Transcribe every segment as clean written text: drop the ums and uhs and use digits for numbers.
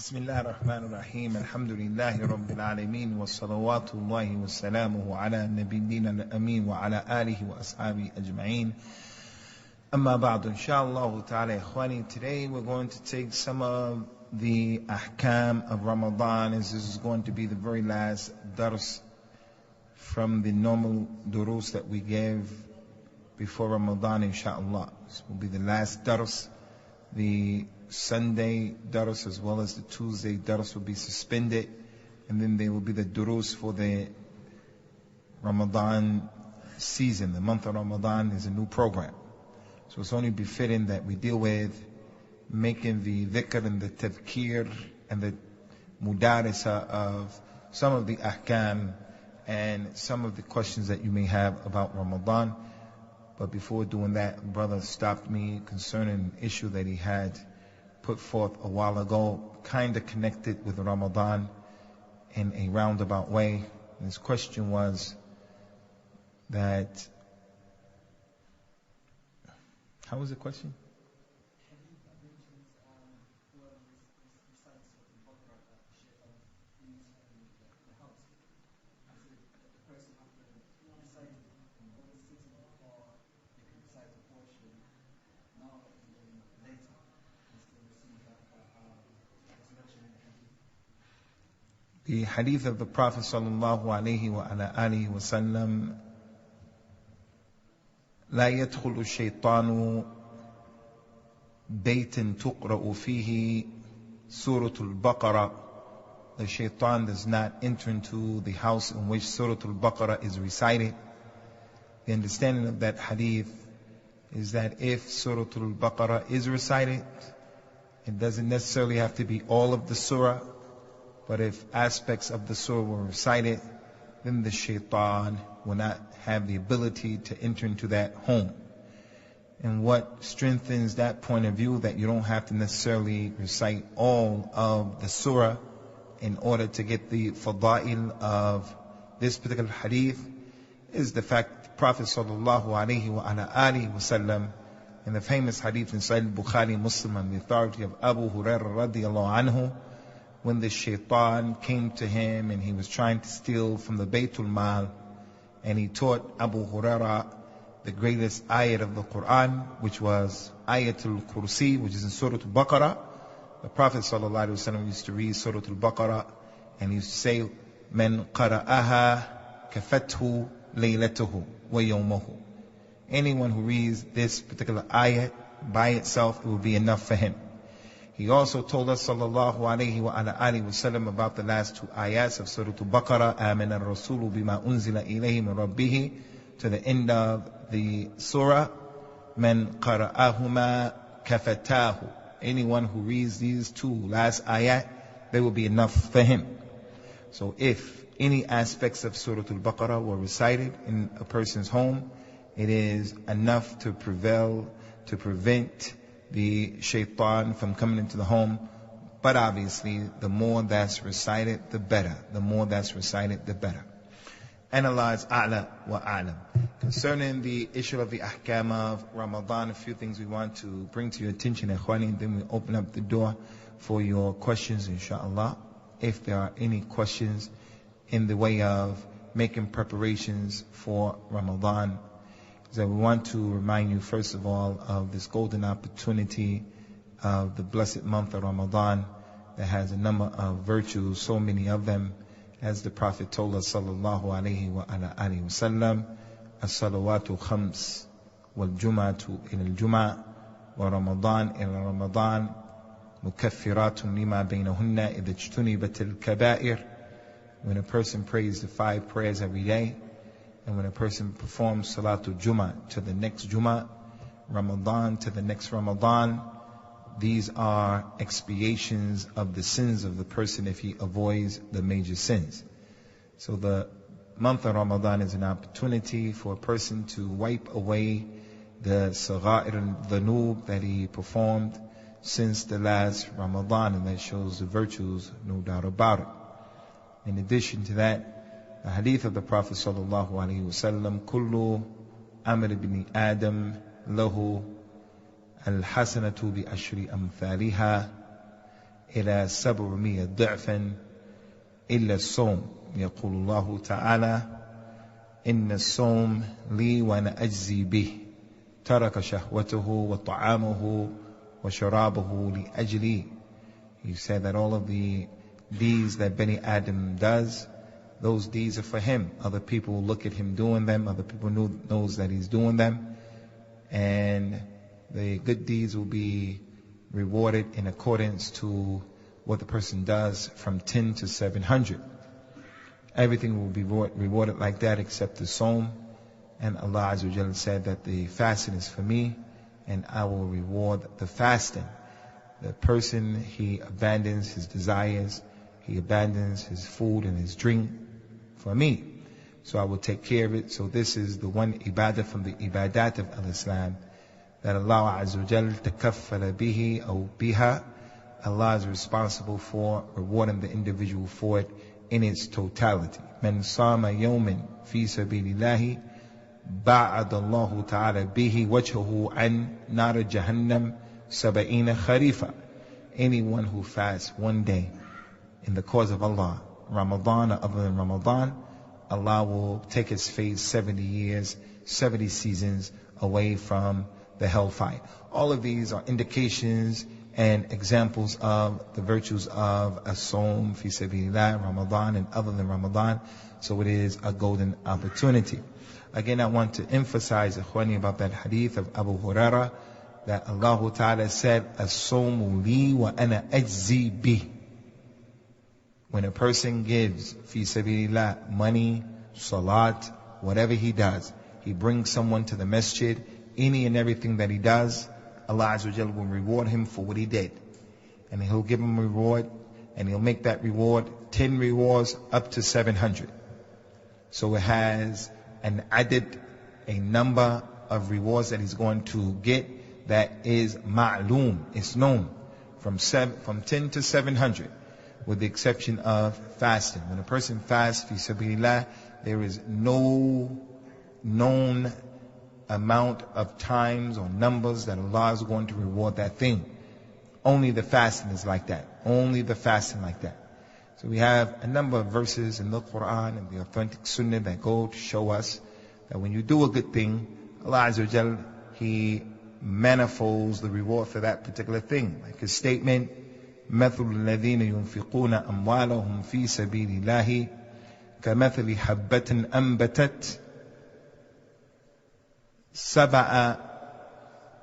بسم الله الرحمن الرحيم الحمد لله رب العالمين والصلوات الله وسلامه على نبينا الأمين وعلى آله وأصحابه أجمعين. أما بعد, inshallah ta'ala ikhwani, today we're going to take some of the ahkam of Ramadan, as this is going to be the very last dars from the normal durus that we gave before Ramadan, inshallah. This will be the last dars. The Sunday dars as well as the Tuesday dars will be suspended, and then there will be the durus for the Ramadan season. The month of Ramadan is a new program, so it's only befitting that we deal with making the dhikr and the tadhkir and the mudarisa of some of the ahkam and some of the questions that you may have about Ramadan. But before doing that, a brother stopped me concerning an issue that he had put forth a while ago, kind of connected with Ramadan in a roundabout way. And his question was that, how was the question? The hadith of the Prophet sallallahu alaihi wa ala alihi wa sallam, لا يدخل الشيطان بيتا تقرأ فيه سورة البقرة. The shaitan does not enter into the house in which Surah Al-Baqarah is recited. The understanding of that hadith is that if Surah Al-Baqarah is recited, it doesn't necessarily have to be all of the surah, but if aspects of the surah were recited, then the shaitan will not have the ability to enter into that home. And what strengthens that point of view, that you don't have to necessarily recite all of the surah in order to get the fada'il of this particular hadith, is the fact that the Prophet sallallahu alaihi wa ala alihi wa sallam, in the famous hadith in Sahih Bukhari Muslim on the authority of Abu Hurairah radiallahu anhu, when the shaitan came to him and he was trying to steal from the Baytul Mal, and he taught Abu Hurairah the greatest ayat of the Quran, which was Ayatul Kursi, which is in Surah Al-Baqarah. The Prophet ﷺ used to read Surah Al-Baqarah, and he used to say, "Man qara'aha kafathu laylatuhu wa yawmuhu." Anyone who reads this particular ayat by itself, it will be enough for him. He also told us sallallahu alayhi wa ala alihi wa sallam about the last two ayats of Surah Al-Baqarah, آمن الرسول بما أنزل إليه من ربه, to the end of the surah. من قرأهما كفتاه. Anyone who reads these two last ayat, they will be enough for him. So if any aspects of Surah Al-Baqarah were recited in a person's home, it is enough to prevent the shaitan from coming into the home. But obviously, the more that's recited, the better. The more that's recited, the better. Analyze a'la wa a'lam. Concerning the issue of the ahkam of Ramadan, a few things we want to bring to your attention, ikhwani, and then we open up the door for your questions, inshallah. If there are any questions in the way of making preparations for Ramadan, that we want to remind you first of all of this golden opportunity of the blessed month of Ramadan that has a number of virtues, so many of them, as the Prophet told us sallallahu alayhi wa ala alihi wa sallam, as-salawatu khams wal jum'atu ila al-jum'a wa Ramadan ila Ramadan mukaffiratun lima baynahunna idha ijtunibat al-kaba'ir. When a person prays the 5 prayers every day, and when a person performs Salatul Jummah to the next Jummah, Ramadan to the next Ramadan, these are expiations of the sins of the person if he avoids the major sins. So the month of Ramadan is an opportunity for a person to wipe away the sagha'ir al-dhunub that he performed since the last Ramadan, and that shows the virtues, no doubt about it. In addition to that, the hadith of the Prophet sallallahu alaihi wasallam, "Kullu amr ibn Adam lahu al-hasanatu bi ashri amthaliha." إلى 700 ضعفا إلا الصوم. يقول الله تعالى إن الصوم لي وأنا أجزي به ترك شهوته وطعامه وشرابه لأجلي. He said that all of the deeds that Bani Adam does, those deeds are for him. Other people look at him doing them. Other people knows that he's doing them. And the good deeds will be rewarded in accordance to what the person does from 10 to 700. Everything will be rewarded like that except the Sawm. And Allah Azza wa Jalla said that the fasting is for me and I will reward the fasting. The person, he abandons his desires, he abandons his food and his drink for me. So I will take care of it. So this is the one ibadah from the ibadat of al-Islam that Allah Azza wa Jalla takaffala bihi aw biha. Allah is responsible for rewarding the individual for it in its totality. Man sama yawmin fi sabilillahi ba'ada Allahu ta'ala bihi wajhahu an nar jahannam sab'ina kharifa. Anyone who fasts one day in the cause of Allah, Ramadan or other than Ramadan, Allah will take his face 70 years, 70 seasons away from the hellfire. All of these are indications and examples of the virtues of as-sawm fi sabilillah, Ramadan and other than Ramadan. So it is a golden opportunity. Again, I want to emphasize, ikhwani, about that hadith of Abu Hurairah, that Allah Ta'ala said, as-sawmu li wa ana ajzi bih. When a person gives fi sabilillah money, salat, whatever he does, he brings someone to the masjid, any and everything that he does, Allah Azza wa Jalla will reward him for what he did. And he'll give him a reward, and he'll make that reward 10 rewards up to 700. So it has an added, a number of rewards that he's going to get that is ma'loom, it's known, from 10 to 700, with the exception of fasting. When a person fasts fi sabilillah, there is no known amount of times or numbers that Allah is going to reward that thing. Only the fasting is like that. Only the fasting like that. So we have a number of verses in the Quran and the authentic Sunnah that go to show us that when you do a good thing, Allah Azza wa Jal, He manifolds the reward for that particular thing. Like His statement, مَثُلُ الَّذِينَ يُنْفِقُونَ أَمْوَالَهُمْ فِي سَبِيلِ اللَّهِ كَمَثَلِ حَبَّةٍ أَنْبَتَتْ 7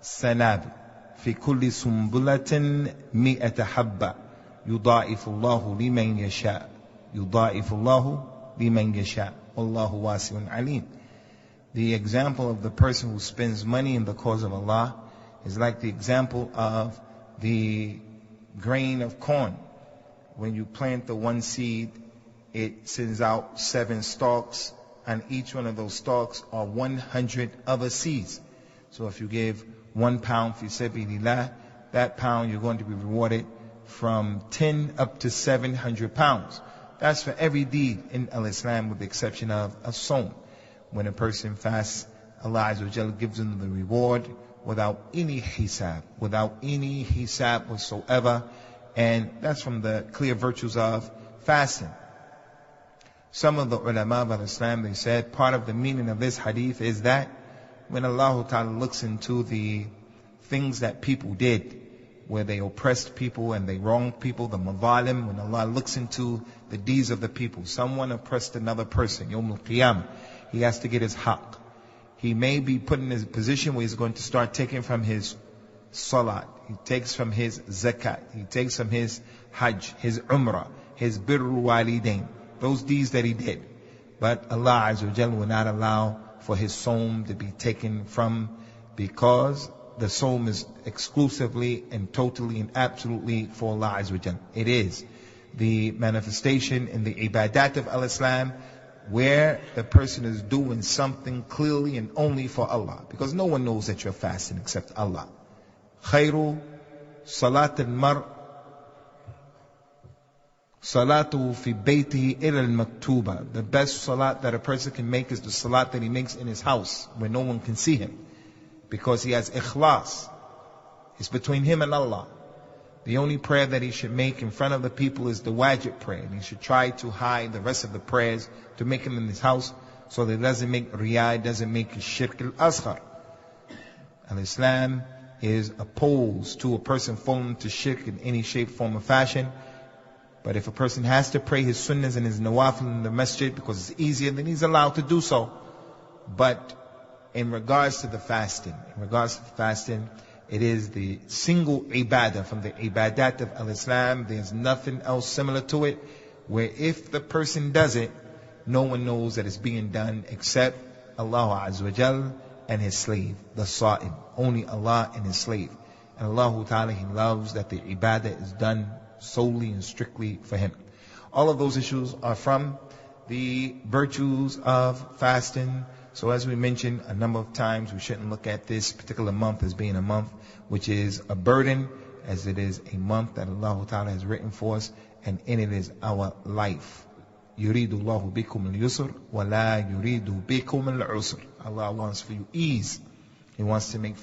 سنابل في كل سنبلة 100 حبة يضاعف الله لمن يشاء يضاعف الله لمن يشاء والله واسع عليم. The example of the person who spends money in the cause of Allah is like the example of the grain of corn. When you plant the one seed, it sends out 7 stalks, and each one of those stalks are 100 other seeds. So if you give 1 pound fi sabilillah, that pound you're going to be rewarded from 10 up to 700 pounds. That's for every deed in al-Islam, with the exception of as-sawm. When a person fasts, Allah Azza wa Jalla gives them the reward without any hisab, whatsoever. And that's from the clear virtues of fasting. Some of the ulama of Islam, they said part of the meaning of this hadith is that when Allah Ta'ala looks into the things that people did, where they oppressed people and they wronged people, the mazalim, when Allah looks into the deeds of the people, someone oppressed another person, Yawm al-Qiyamah, he has to get his haqq. He may be put in a position where he's going to start taking from his salat, he takes from his zakat, he takes from his hajj, his umrah, his birru walidain, those deeds that he did. But Allah Azza wa Jalla will not allow for his sawm to be taken from, because the sawm is exclusively and totally and absolutely for Allah Azza wa Jalla. It is the manifestation in the ibadat of al-Islam where the person is doing something clearly and only for Allah, because no one knows that you're fasting except Allah. Khayru salat al-mar salatu fi baytihi ila al-maktuba. The best salat that a person can make is the salat that he makes in his house where no one can see him, because he has ikhlas. It's between him and Allah. The only prayer that he should make in front of the people is the wajib prayer. And he should try to hide the rest of the prayers to make them in his house so that it doesn't make riyah, doesn't make shirk al-asghar. Al-Islam is opposed to a person falling to shirk in any shape, form, or fashion. But if a person has to pray his sunnahs and his nawafil in the masjid because it's easier, then he's allowed to do so. But in regards to the fasting, it is the single ibadah from the ibadat of al-Islam. There's nothing else similar to it, where if the person does it, no one knows that it's being done except Allah Azza wa Jal and His slave, the Sa'im. Only Allah and His slave. And Allah Ta'ala, He loves that the ibadah is done solely and strictly for Him. All of those issues are from the virtues of fasting. So as we mentioned a number of times, we shouldn't look at this particular month as being a month which is a burden, as it is a month that Allah Ta'ala has written for us, and in it is our life. يُرِيدُ اللَّهُ بِكُمُ الْيُسْرَ وَلَا يُرِيدُ بِكُمُ الْعُسْرَ. Allah wants for you ease. He wants to make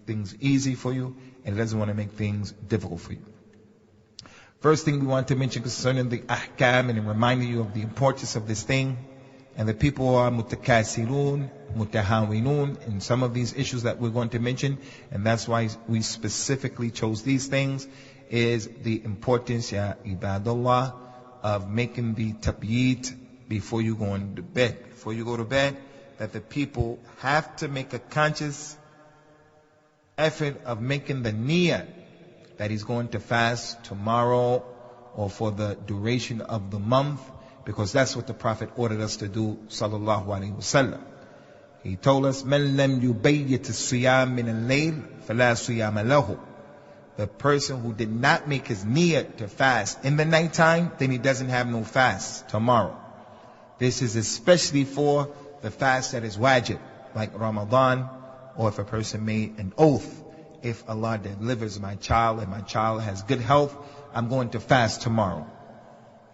things easy for you, and He doesn't want to make things difficult for you. First thing we want to mention concerning the ahkam, and reminding you of the importance of this thing, and the people are mutakasirun, mutahawinun in some of these issues that we're going to mention, and that's why we specifically chose these things, is the importance, ya ibadallah, of making the tabyeet before you go to bed. Before you go to bed, that the people have to make a conscious effort of making the niyyah that he's going to fast tomorrow or for the duration of the month, because that's what the Prophet ordered us to do, sallallahu alaihi wasallam. He told us, "Man lam yubayyit as-siyam min al-layl, fala siyama lahu." The person who did not make his niyyah to fast in the nighttime, then he doesn't have no fast tomorrow. This is especially for the fast that is wajib, like Ramadan, or if a person made an oath, if Allah delivers my child and my child has good health, I'm going to fast tomorrow.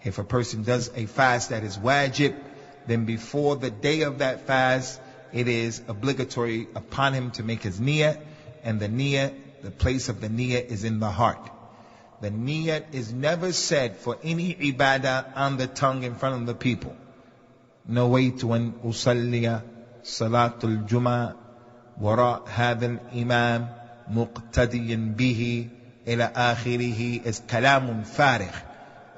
If a person does a fast that is wajib, then before the day of that fast, it is obligatory upon him to make his niyyah, and the niyyah, the place of the niyyah is in the heart. The niyyah is never said for any ibadah on the tongue in front of the people. نويت أن أصلي صلاة الجمعة وراء هذا الإمام مقتديا به إلى آخره is كلام فارغ.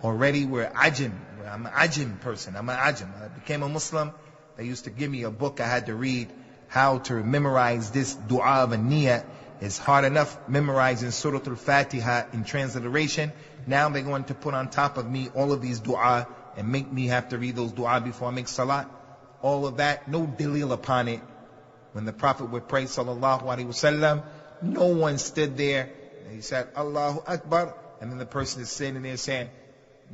Already we're ajim. I'm an ajim person. I'm an ajim. I became a Muslim. They used to give me a book I had to read how to memorize this dua of a niyyah. It's hard enough memorizing Surah Al-Fatiha in transliteration. Now they're going to put on top of me all of these dua and make me have to read those dua before I make salat. All of that, no dalil upon it. When the Prophet would pray, sallallahu alaihi wasallam, no one stood there. He said, Allahu Akbar, and then the person is sitting there saying,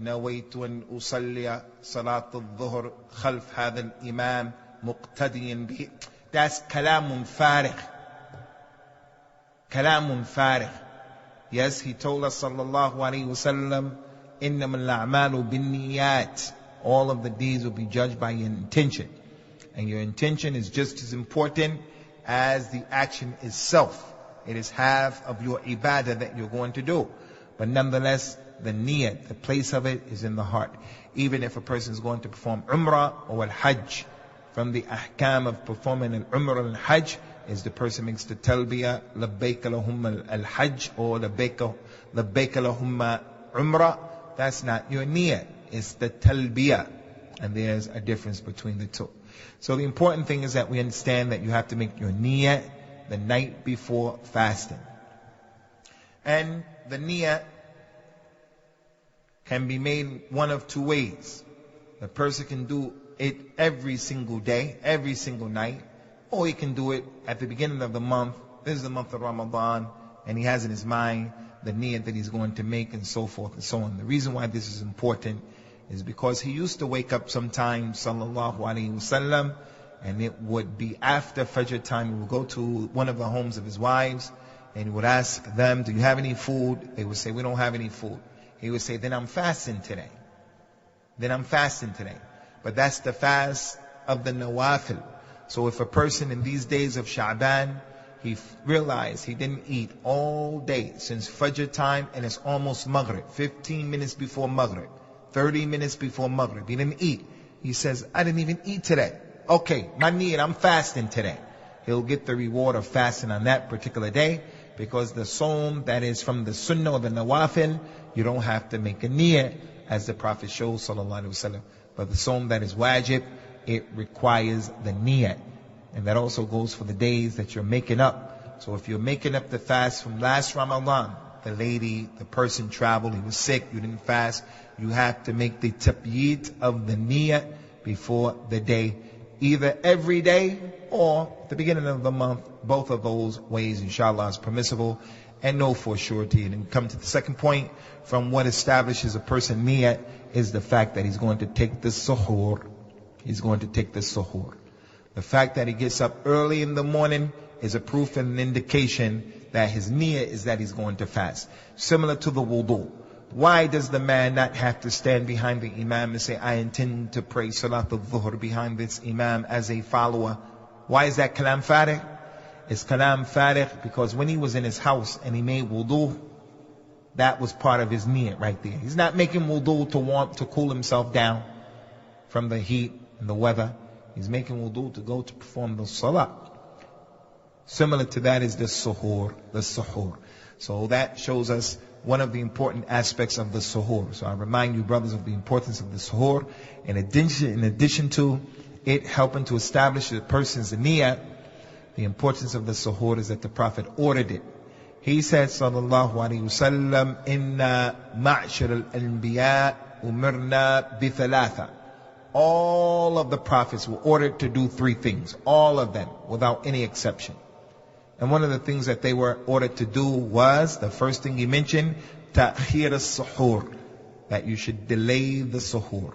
نويت أن أصلي صلاة الظهر خلف هذا الإمام مقتديا به. That's كلام فارغ. كلام فارغ. Yes, he told us sallallahu alaihi wasallam, إنما الأعمال بالنيات. All of the deeds will be judged by your intention. And your intention is just as important as the action itself. It is half of your ibadah that you're going to do. But nonetheless, the niyat, the place of it is in the heart. Even if a person is going to perform umrah or al-hajj, from the ahkam of performing al-umrah and al-hajj is the person makes the talbiyah, labbaik lahumma al-hajj or labbaik lahumma umrah. That's not your niyat, it's the talbiyah. And there's a difference between the two. So the important thing is that we understand that you have to make your niyat the night before fasting. And the niyat can be made one of two ways. The person can do it every single day, every single night, or he can do it at the beginning of the month. This is the month of Ramadan, and he has in his mind the niyat that he's going to make, and so forth and so on. The reason why this is important is because he used to wake up sometimes, sallallahu alaihi wasallam, and it would be after Fajr time. He would go to one of the homes of his wives, and he would ask them, do you have any food? They would say, we don't have any food. He would say, then I'm fasting today. But that's the fast of the nawafil. So if a person in these days of Sha'ban, he realized he didn't eat all day since Fajr time, and it's almost Maghrib, 15 minutes before Maghrib, 30 minutes before Maghrib. He didn't eat. He says, I didn't even eat today. Okay, my need, I'm fasting today. He'll get the reward of fasting on that particular day, because the Sawm that is from the Sunnah or the Nawafil, you don't have to make a niyyah, as the Prophet shows, sallallahu alaihi wasallam. But the Sawm that is wajib, it requires the niyyah. And that also goes for the days that you're making up. So if you're making up the fast from last Ramadan, the person traveled, he was sick, you didn't fast, you have to make the tabyeet of the niyyah before the day, either every day or at the beginning of the month. Both of those ways, inshallah, is permissible, and know for surety. And then come to the second point, from what establishes a person niyyah is the fact that he's going to take the suhoor. He's going to take the suhoor. The fact that he gets up early in the morning is a proof and an indication that his niyyah is that he's going to fast. Similar to the wudu. Why does the man not have to stand behind the imam and say, I intend to pray Salat al-Dhuhr behind this imam as a follower? Why is that kalam farigh? It's kalam farigh because when he was in his house and he made wudu, that was part of his niyyah right there. He's not making wudu to cool himself down from the heat and the weather. He's making wudu to go to perform the salah. Similar to that is the suhoor. So that shows us one of the important aspects of the suhoor. So I remind you, brothers, of the importance of the suhoor. In addition to it helping to establish a person's niyyah, the importance of the suhoor is that the Prophet ordered it. He said, sallallahu alaihi wasallam, inna ma'shar al-anbiya umirna bi thalatha. All of the prophets were ordered to do three things. All of them, without any exception. And one of the things that they were ordered to do was, the first thing he mentioned, ta'khir as-suhoor, that you should delay the suhoor,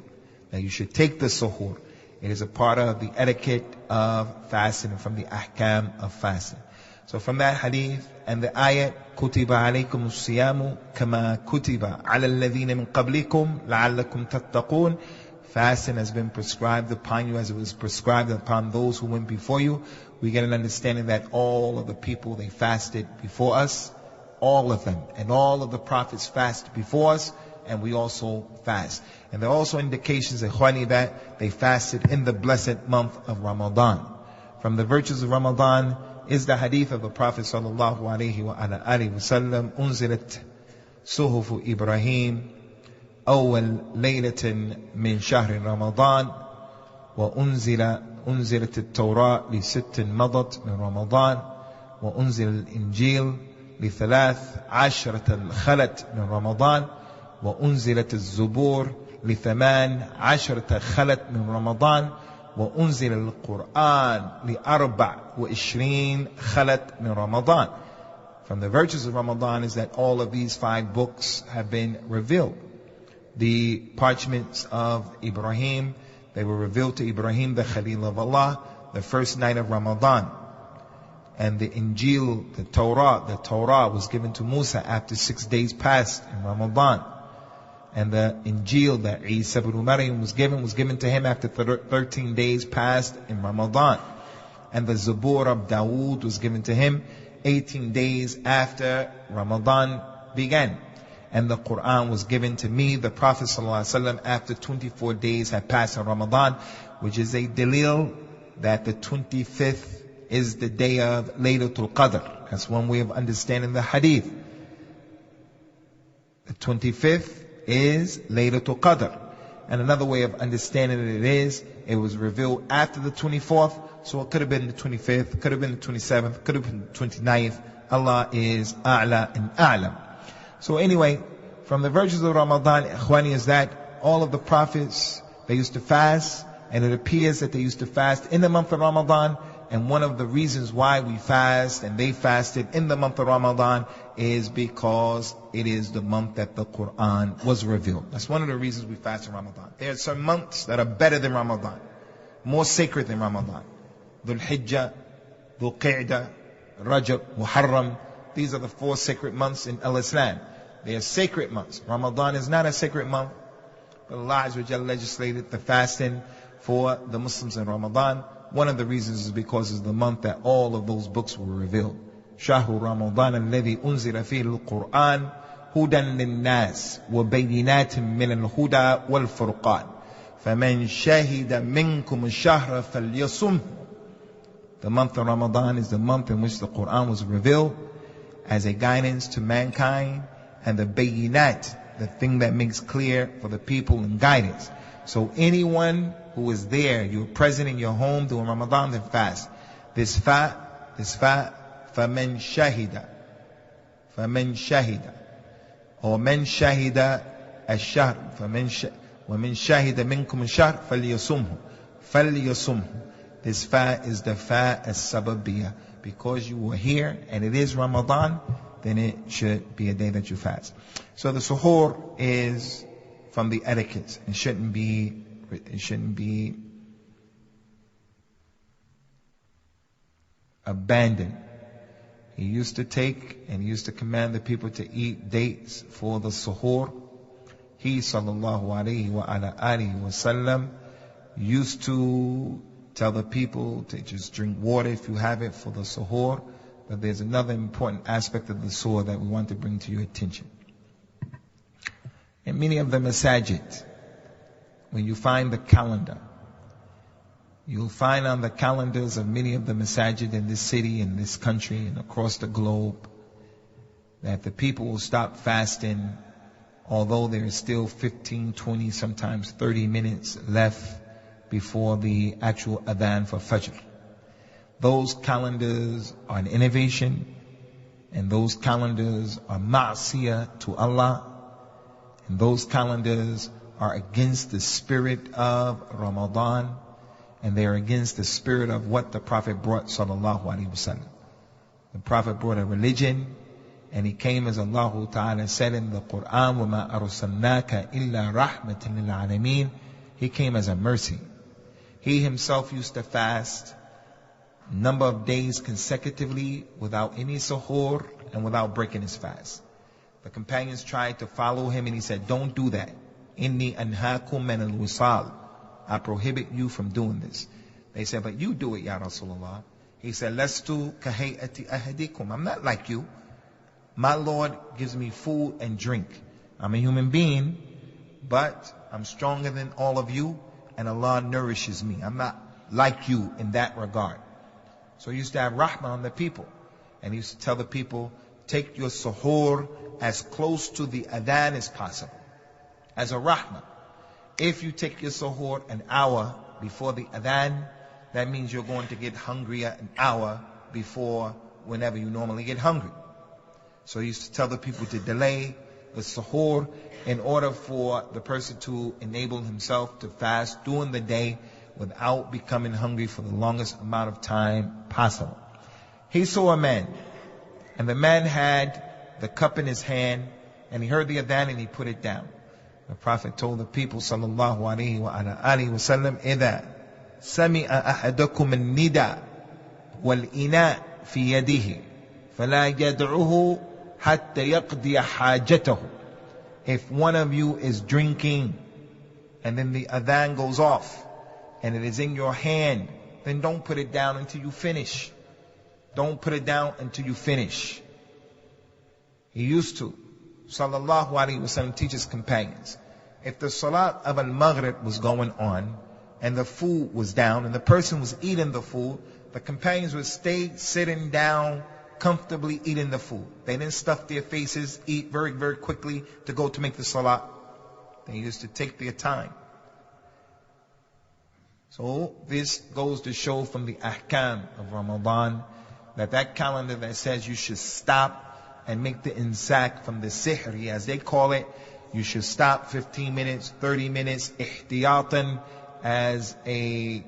that you should take the suhoor. It is a part of the etiquette of fasting and from the ahkam of fasting. So from that hadith and the ayat, كُتِبَ عَلَيْكُمُ الصِّيَامُ كَمَا كُتِبَ عَلَى الَّذِينَ مِنْ قَبْلِكُمْ لَعَلَّكُمْ تَتَّقُونَ. Fasting has been prescribed upon you as it was prescribed upon those who went before you. We get an understanding that all of the people, they fasted before us, all of them, and all of the prophets fasted before us, and we also fast. And there are also indications, ikhwani, that they fasted in the blessed month of Ramadan. From the virtues of Ramadan is the hadith of the Prophet sallallahu alaihi wa ala alihi wa sallam, unzilat suhufu Ibrahim أول ليلة من شهر رمضان وأنزلت التوراة لست مضت من رمضان وأنزل الإنجيل ل13 خلت من رمضان وأنزلت الزبور ل18 خلت من رمضان وأنزل القرآن ل24 خلت من رمضان. From the virtues of Ramadan is that all of these 5 books have been revealed. The parchments of Ibrahim, they were revealed to Ibrahim, the Khalil of Allah, the first night of Ramadan. And the Injil, the Torah was given to Musa after 6 days passed in Ramadan. And the Injil that Isa ibn Maryam was given to him after 13 days passed in Ramadan. And the Zabur of Dawood was given to him 18 days after Ramadan began. And the Quran was given to me, the Prophet ﷺ, after 24 days had passed in Ramadan, which is a dalil that the 25th is the day of Laylatul Qadr. That's one way of understanding the hadith. The 25th is Laylatul Qadr. And another way of understanding it is, it was revealed after the 24th, so it could have been the 25th, could have been the 27th, could have been the 29th. Allah is A'la and A'lam. So anyway, from the virtues of Ramadan, ikhwani, is that all of the prophets, they used to fast, and it appears that they used to fast in the month of Ramadan. And one of the reasons why we fast and they fasted in the month of Ramadan is because it is the month that the Quran was revealed. That's one of the reasons we fast in Ramadan. There are some months that are better than Ramadan, more sacred than Ramadan. Dhul Hijjah, Dhul Qi'dah, Rajab, Muharram. These are the 4 sacred months in Islam. They are sacred months. Ramadan is not a sacred month, but Allah Azza wa Jalla legislated the fasting for the Muslims in Ramadan. One of the reasons is because it's the month that all of those books were revealed. شهر رمضان الذي أنزل فيه القرآن هدى للناس وبينات من الهدى والفرقان فمن شهد منكم الشهر فليصمه. The month of Ramadan is the month in which the Quran was revealed as a guidance to mankind, and the bayinat, the thing that makes clear for the people and guidance. So anyone who is there, you're present in your home during Ramadan, then fast. This fa, فَمَنْ شَهِدَ, or مَنْ شَهِدَ الشَّهْرِ, وَمَنْ شَهِدَ مِنْكُمُ الشَّهْرِ فَلْيَصُمْهُ. This fa is the fa as-sababiyah. Because you were here and it is Ramadan, then it should be a day that you fast. So the suhoor is from the etiquette. It shouldn't be abandoned. He used to take and he used to command the people to eat dates for the suhoor. He sallallahu alayhi wa ala alihi wa sallam used to tell the people to just drink water if you have it for the suhoor. But there's another important aspect of the suhoor that we want to bring to your attention. In many of the masajid, when you find the calendar, you'll find on the calendars of many of the masajid in this city, in this country, and across the globe, that the people will stop fasting, although there is still 15, 20, sometimes 30 minutes left before the actual adhan for Fajr. Those calendars are an innovation, and those calendars are ma'asiyah to Allah, and those calendars are against the spirit of Ramadan, and they are against the spirit of what the Prophet brought sallallahu alaihi wasallam. The Prophet brought a religion, and he came as Allah Ta'ala said in the Quran, وَمَا أَرْسَلْنَاكَ إِلَّا رَحْمَةً لِلْعَالَمِينَ. He came as a mercy. He himself used to fast a number of days consecutively without any suhoor and without breaking his fast. The companions tried to follow him and he said, don't do that. Inni anhaakum min al-wisal. I prohibit you from doing this. They said, but you do it, Ya Rasulullah. He said, Lastu kahayati ahadikum. I'm not like you. My Lord gives me food and drink. I'm a human being, but I'm stronger than all of you, and Allah nourishes me. I'm not like you in that regard. So he used to have rahmah on the people. And he used to tell the people, take your suhoor as close to the adhan as possible. As a rahmah. If you take your suhoor an hour before the adhan, that means you're going to get hungrier an hour before whenever you normally get hungry. So he used to tell the people to delay the suhoor in order for the person to enable himself to fast during the day without becoming hungry for the longest amount of time possible. He saw a man, and the man had the cup in his hand, and he heard the adhan and he put it down. The Prophet told the people sallallahu alaihi wa ala alihi wa sallam, إِذَا سَمِعَ أَحَدَكُمُ النِّدَى وَالْإِنَاء فِي يَدِهِ فَلَا يَدْعُهُ حَتَّى يَقْضِيَ حَاجَتَهُ. If one of you is drinking and then the adhan goes off and it is in your hand, then don't put it down until you finish. Don't put it down until you finish. He used to, sallallahu alaihi wasallam, teach his companions, if the salat of al-maghrib was going on and the food was down and the person was eating the food, the companions would stay sitting down comfortably eating the food. They didn't stuff their faces, eat very, very quickly to go to make the salat. They used to take their time. So this goes to show from the ahkam of Ramadan that calendar that says you should stop and make the insak from the sihri, as they call it, you should stop 15 minutes, 30 minutes, ihtiyatan, as a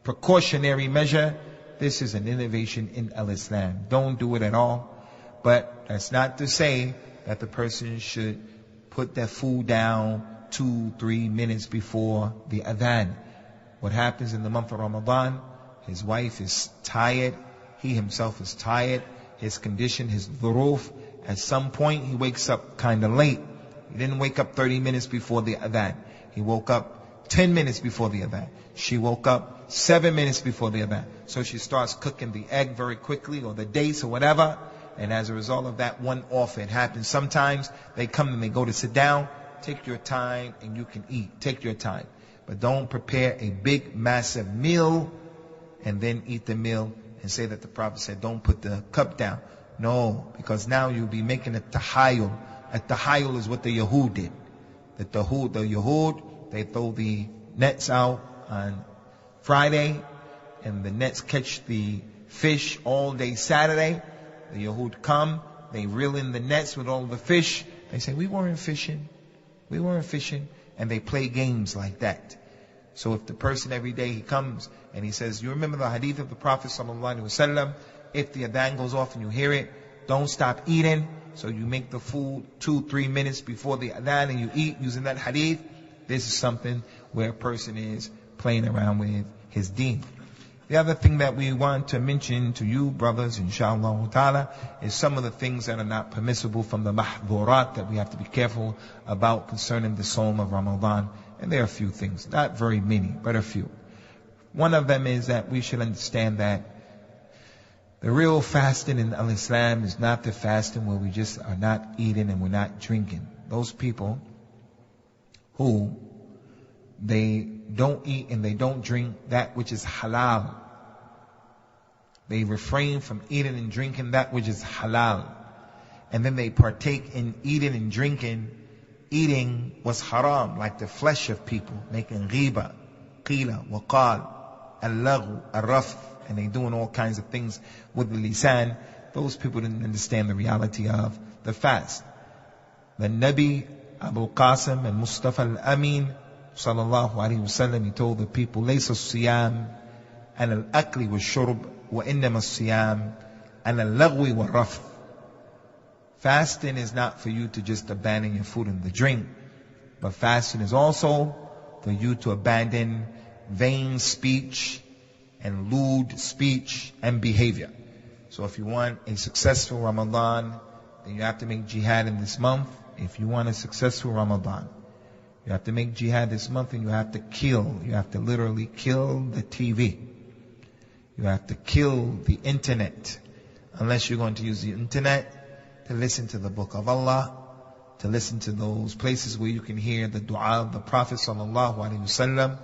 precautionary measure. This is an innovation in al-Islam. Don't do it at all. But that's not to say that the person should put their food down 2-3 minutes before the adhan. What happens in the month of Ramadan, his wife is tired, he himself is tired, his condition, his dhuruf, at some point he wakes up kind of late. He didn't wake up 30 minutes before the adhan. He woke up 10 minutes before the adhan. She woke up 7 minutes before the adhan. So she starts cooking the egg very quickly, or the dates or whatever. And as a result of that one off, it happens. Sometimes they come and they go to sit down. Take your time and you can eat. Take your time. But don't prepare a big, massive meal and then eat the meal and say that the Prophet said, don't put the cup down. No, because now you'll be making a tahayul. A tahayul is what the Yahud did. The Yahud, they throw the nets out on Friday, and the nets catch the fish all day Saturday. The Yahud come, they reel in the nets with all the fish. They say, we weren't fishing. We weren't fishing. And they play games like that. So if the person every day he comes and he says, you remember the hadith of the Prophet ﷺ, if the adhan goes off and you hear it, don't stop eating. So you make the food 2-3 minutes before the adhan and you eat using that hadith. This is something where a person is playing around with his deen. The other thing that we want to mention to you, brothers, inshallah ta'ala, is some of the things that are not permissible from the mahdhurat that we have to be careful about concerning the Sawm of Ramadan. And there are a few things, not very many, but a few. One of them is that we should understand that the real fasting in Islam is not the fasting where we just are not eating and we're not drinking. Those people who they don't eat and they don't drink that which is halal. They refrain from eating and drinking that which is halal. And then they partake in eating and drinking. Eating was haram, like the flesh of people, making ghiba, qila, waqal, al-laghu, al-rafth, and they doing all kinds of things with the lisan. Those people didn't understand the reality of the fast. The Nabi Abu Qasim and Mustafa al-Amin sallallahu alayhi wasallam, he told the people, laysa as-siyam an al-akli wa-shurb wa innama as-siyam an al-lagwi wa-rafth. Fasting is not for you to just abandon your food and the drink, but fasting is also for you to abandon vain speech and lewd speech and behavior. So if you want a successful Ramadan, then you have to make jihad in this month. If you want a successful Ramadan, you have to make jihad this month, and you have to kill. You have to literally kill the TV. You have to kill the internet. Unless you're going to use the internet to listen to the book of Allah, to listen to those places where you can hear the dua of the Prophet ﷺ.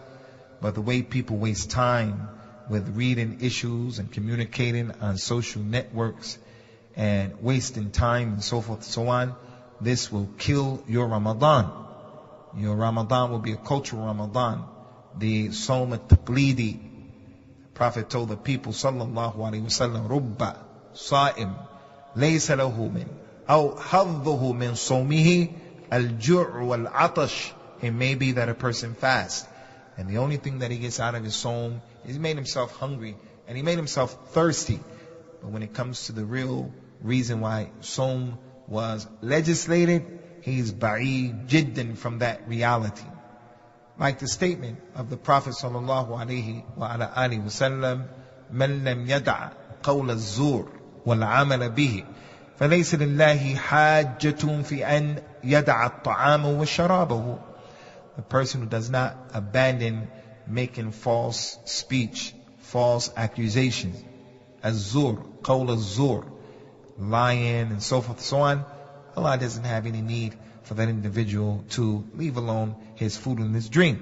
But the way people waste time with reading issues and communicating on social networks and wasting time and so forth and so on, this will kill your Ramadan. Your Ramadan will be a cultural Ramadan. The Sawm al-Taqlidi. The Prophet told the people sallallahu alayhi wa sallam, Rubba sa'im laysa lahu min aw hadduhu min sawmihi al-ju' wal-atash. It may be that a person fasts, and the only thing that he gets out of his Sawm is he made himself hungry and he made himself thirsty. But when it comes to the real reason why Sawm was legislated, he's ba'id jiddan from that reality. Like the statement of the Prophet sallallahu alayhi wa ala alihi wa sallam, man lam yada' qawla az-zur wal 'amala bihi falaysa lillahi hajjatun fi an yada'a at-ta'ama wa sharabahu. The person who does not abandon making false speech, false accusations, az-zur, qawl az-zur, lying and so forth and so on, Allah doesn't have any need for that individual to leave alone his food and his drink.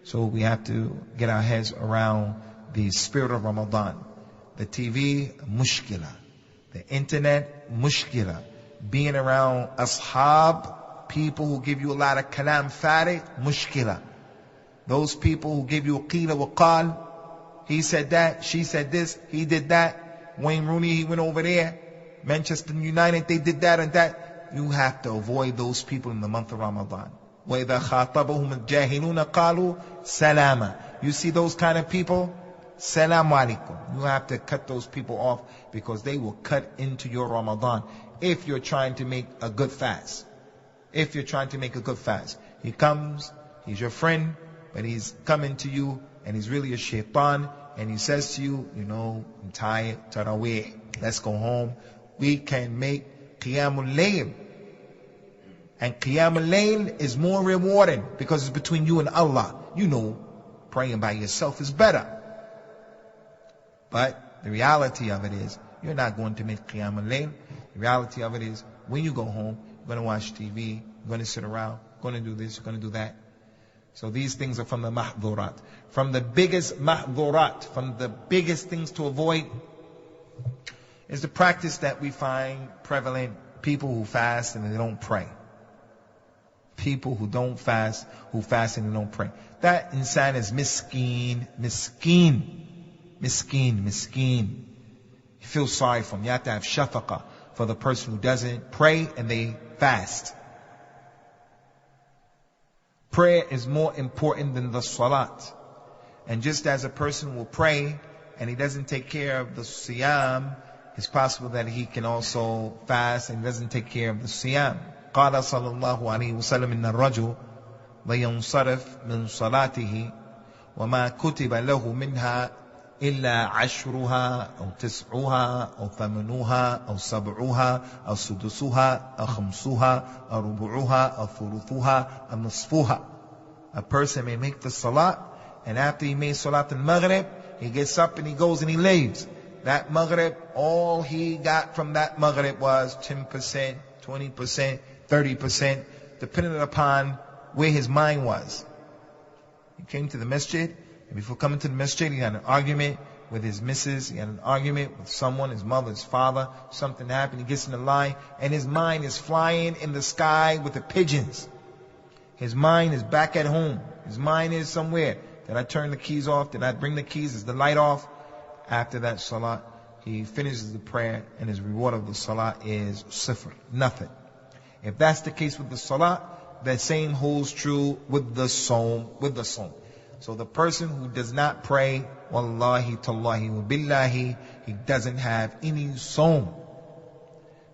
So we have to get our heads around the spirit of Ramadan. The TV, mushkila. The internet, mushkila. Being around ashab, people who give you a lot of kalam farid, mushkila. Those people who give you qila wa qal, he said that, she said this, he did that, Wayne Rooney, he went over there, Manchester United, they did that and that. You have to avoid those people in the month of Ramadan. وَإِذَا خَاطَبَهُمُ الْجَاهِلُونَ قَالُوا سَلَامًا. You see those kind of people? Salaam alaikum. You have to cut those people off, because they will cut into your Ramadan if you're trying to make a good fast. If you're trying to make a good fast. He comes, he's your friend, but he's coming to you and he's really a shaitan, and he says to you, you know, I'm tired, Taraweeh, let's go home. We can make Qiyamul Layl. And Qiyamul Layl is more rewarding because it's between you and Allah. you know praying by yourself is better. But the reality of it is, you're not going to make Qiyam al-Layl. The reality of it is, when you go home, you're going to watch TV, you're going to sit around, you're going to do this, you're going to do that. So these things are from the mahdhurat. From the biggest mahdhurat, from the biggest things to avoid, is the practice that we find prevalent. People who fast and they don't pray. People who don't fast, who fast and they don't pray. That insan is miskeen. You feel sorry for him. You have to have shafaqah for the person who doesn't pray and they fast. Prayer is more important than the salat. And just as a person will pray and he doesn't take care of the siyam, it's possible that he can also fast and doesn't take care of the siyam. قال صلى الله عليه وسلم إن الرجل لينصرف من صلاته وما كتب له منها إلا عشرها أو تسعها أو ثمنها أو سبعها أو سدسها أو خمسها أو ربعها أو ثلثها أو نصفها. A person may make the salat, and after he made salat al-maghrib, he gets up and he goes and he lays. That maghrib, all he got from that maghrib was 10%, 20%, 30%, depending upon where his mind was. He came to the masjid, and before coming to the masjid, he had an argument with his missus, he had an argument with someone, his mother, his father, something happened, he gets in the line, and his mind is flying in the sky with the pigeons. His mind is back at home. His mind is somewhere. Did I turn the keys off? Did I bring the keys? Is the light off? After that salat, he finishes the prayer, and his reward of the salat is sifr, nothing. If that's the case with the salat, that same holds true with the sawm, So the person who does not pray, wallahi, tallahi, wa billahi, he doesn't have any sawm.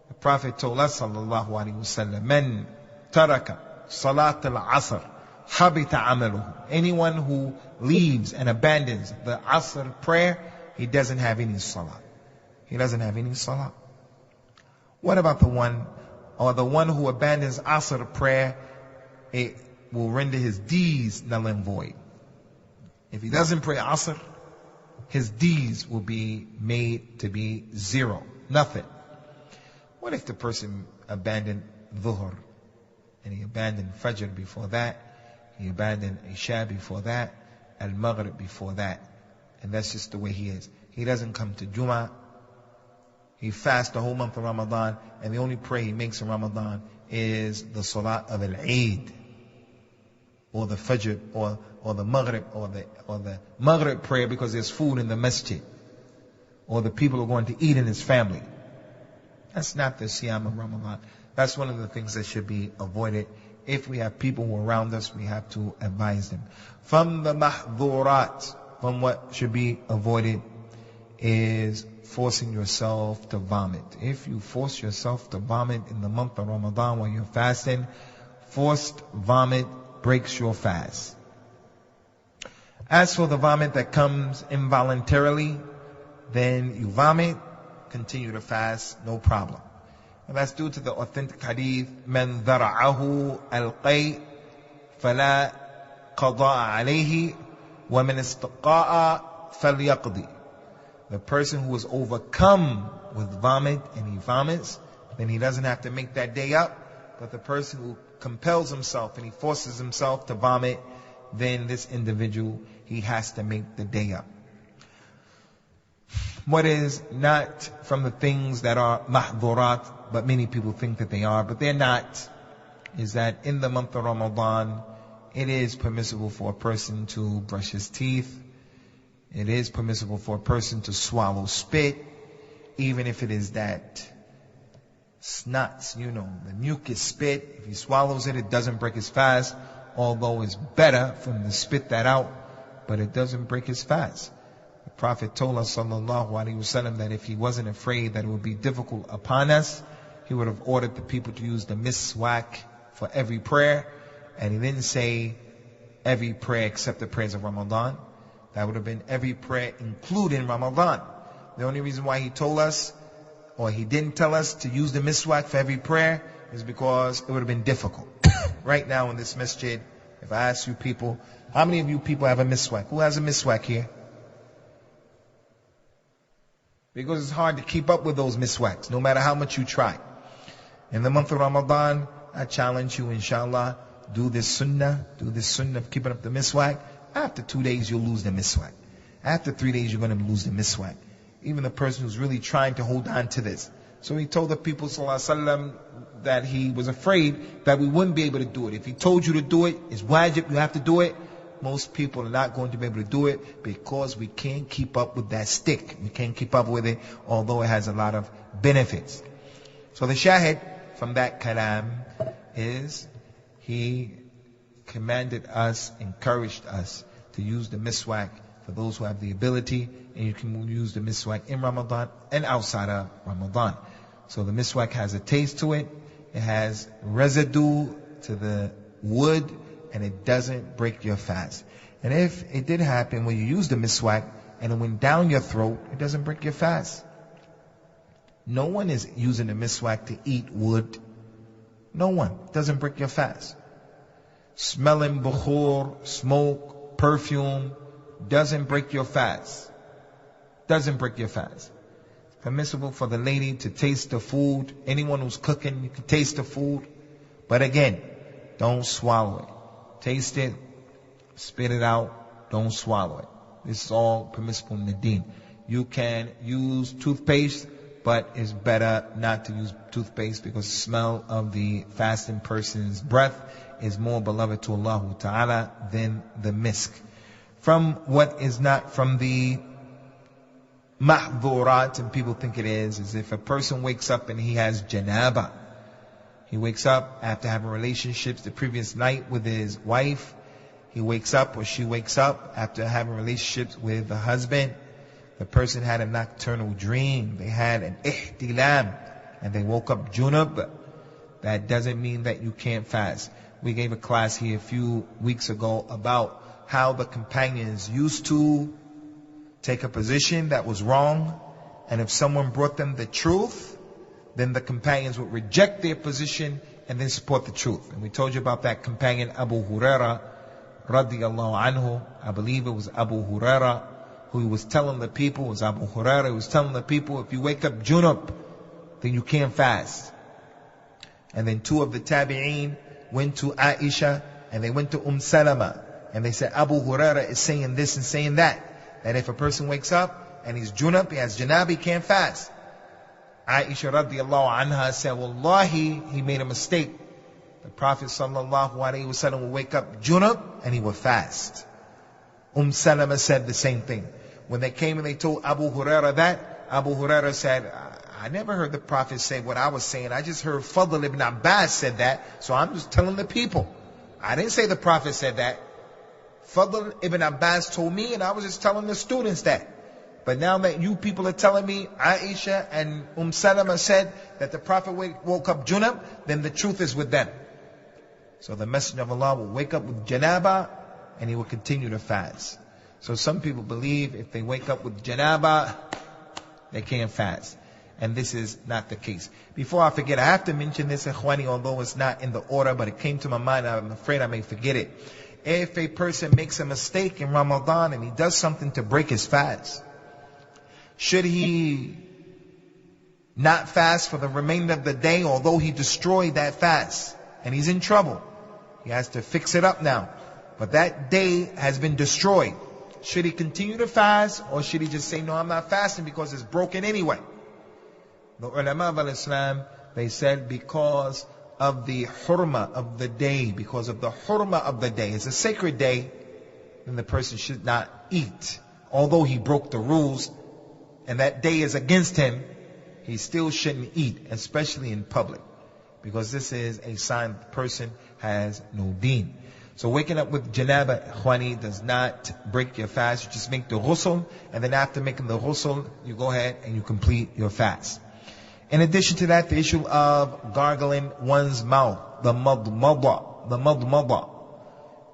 The Prophet told us, sallallahu alaihi wasallam, man taraka salat al-asr, habita amaluhu. Anyone who leaves and abandons the asr prayer, he doesn't have any salat. He doesn't have any salat. What about the one who abandons asr prayer? It will render his deeds null and void. If he doesn't pray asr, his deeds will be made to be zero, nothing. What if the person abandoned dhuhr, and he abandoned fajr before that, he abandoned isha before that, al-maghrib before that, and that's just the way he is. He doesn't come to Jummah, he fasts the whole month of Ramadan, and the only prayer he makes in Ramadan is the salat of al-Eid, or the fajr, or the maghrib, or the maghrib prayer because there's food in the masjid, or the people are going to eat in his family. That's not the siyam of Ramadan. That's one of the things that should be avoided. If we have people who are around us, we have to advise them. From the mahdhurat, from what should be avoided, is forcing yourself to vomit. If you force yourself to vomit in the month of Ramadan while you're fasting, forced vomit breaks your fast. As for the vomit that comes involuntarily, then you vomit, continue to fast, no problem. And that's due to the authentic hadith, من ذرعه القيء فلا قضاء عليه ومن استقاء فليقضي. The person who is overcome with vomit and he vomits, then he doesn't have to make that day up. But the person who compels himself and he forces himself to vomit, then this individual, he has to make the day up. What is not from the things that are mahdhurat, but many people think that they are, but they're not, is that in the month of Ramadan, it is permissible for a person to brush his teeth. It is permissible for a person to swallow spit, even if it is that snots, the mucus spit. If he swallows it, it doesn't break his fast, although it's better for him to spit that out, but it doesn't break his fast. The Prophet told us, sallallahu alaihi wasallam, that if he wasn't afraid that it would be difficult upon us, he would have ordered the people to use the miswak for every prayer, and he didn't say every prayer except the prayers of Ramadan. That would have been every prayer including Ramadan. The only reason why he told us, or he didn't tell us to use the miswak for every prayer, is because it would have been difficult. Right now in this masjid, If I ask you people, how many of you people have a miswak? Who has a miswak here? Because it's hard to keep up with those miswaks, no matter how much you try. In the month of Ramadan, I challenge you, inshallah, do this sunnah of keeping up the miswak. After 2 days, you'll lose the miswak. After 3 days, you're going to lose the miswak. Even the person who's really trying to hold on to this. So he told the people, sallallahu alaihi wasallam, that he was afraid that we wouldn't be able to do it. If he told you to do it, it's wajib, you have to do it. Most people are not going to be able to do it because we can't keep up with that stick. We can't keep up with it, although it has a lot of benefits. So the shahid from that kalam is he commanded us, encouraged us to use the miswak for those who have the ability, and you can use the miswak in Ramadan and outside of Ramadan. So the miswak has a taste to it, it has residue to the wood, and it doesn't break your fast. And if it did happen when you use the miswak and it went down your throat, it doesn't break your fast. No one is using the miswak to eat wood. No one. It doesn't break your fast. Smelling bukhur, smoke, perfume, doesn't break your fast. Doesn't break your fast. It's permissible for the lady to taste the food. Anyone who's cooking, you can taste the food. But again, don't swallow it. Taste it, spit it out, don't swallow it. This is all permissible in the deen. You can use toothpaste, but it's better not to use toothpaste because the smell of the fasting person's breath is more beloved to Allah Ta'ala than the misk. From what is not from the mahdhurat, and people think it is if a person wakes up and he has janaba. He wakes up after having relationships the previous night with his wife. He wakes up or she wakes up after having relationships with the husband. The person had a nocturnal dream. They had an ihtilam and they woke up junub. That doesn't mean that you can't fast. We gave a class here a few weeks ago about how the companions used to take a position that was wrong. And if someone brought them the truth, then the companions would reject their position and then support the truth. And we told you about that companion Abu Huraira radiyallahu anhu. I believe it was Abu Huraira who was telling the people, if you wake up junub, then you can't fast. And then two of the tabi'een went to Aisha and they went to Salama and they said, Abu Huraira is saying this and saying that. That if a person wakes up and he's junub, he has janab, he can't fast. Aisha radiallahu anha said, Wallahi, he made a mistake. The Prophet sallallahu alaihi wasallam would wake up junub and he would fast. Salama said the same thing. When they came and they told Abu Huraira that, Abu Huraira said, I never heard the Prophet say what I was saying. I just heard Fadl ibn Abbas said that, so I'm just telling the people. I didn't say the Prophet said that. Fadl ibn Abbas told me and I was just telling the students that. But now that you people are telling me Aisha and Salama said that the Prophet woke up junub, then the truth is with them. So the Messenger of Allah will wake up with janaba and he will continue to fast. So some people believe if they wake up with janaba, they can't fast. And this is not the case. Before I forget, I have to mention this, ikhwani, although it's not in the order, but it came to my mind, I'm afraid I may forget it. If a person makes a mistake in Ramadan and he does something to break his fast, should he not fast for the remainder of the day, although he destroyed that fast and he's in trouble? He has to fix it up now. But that day has been destroyed. Should he continue to fast or should he just say, no, I'm not fasting because it's broken anyway? The ulama of Islam, they said because of the hurma of the day, because of the hurma of the day, it's a sacred day, then the person should not eat. Although he broke the rules, and that day is against him, he still shouldn't eat, especially in public. Because this is a sign the person has no deen. So waking up with janaba, ikhwani, does not break your fast. You just make the ghusl, and then after making the ghusl, you go ahead and you complete your fast. In addition to that, the issue of gargling one's mouth, the madmada.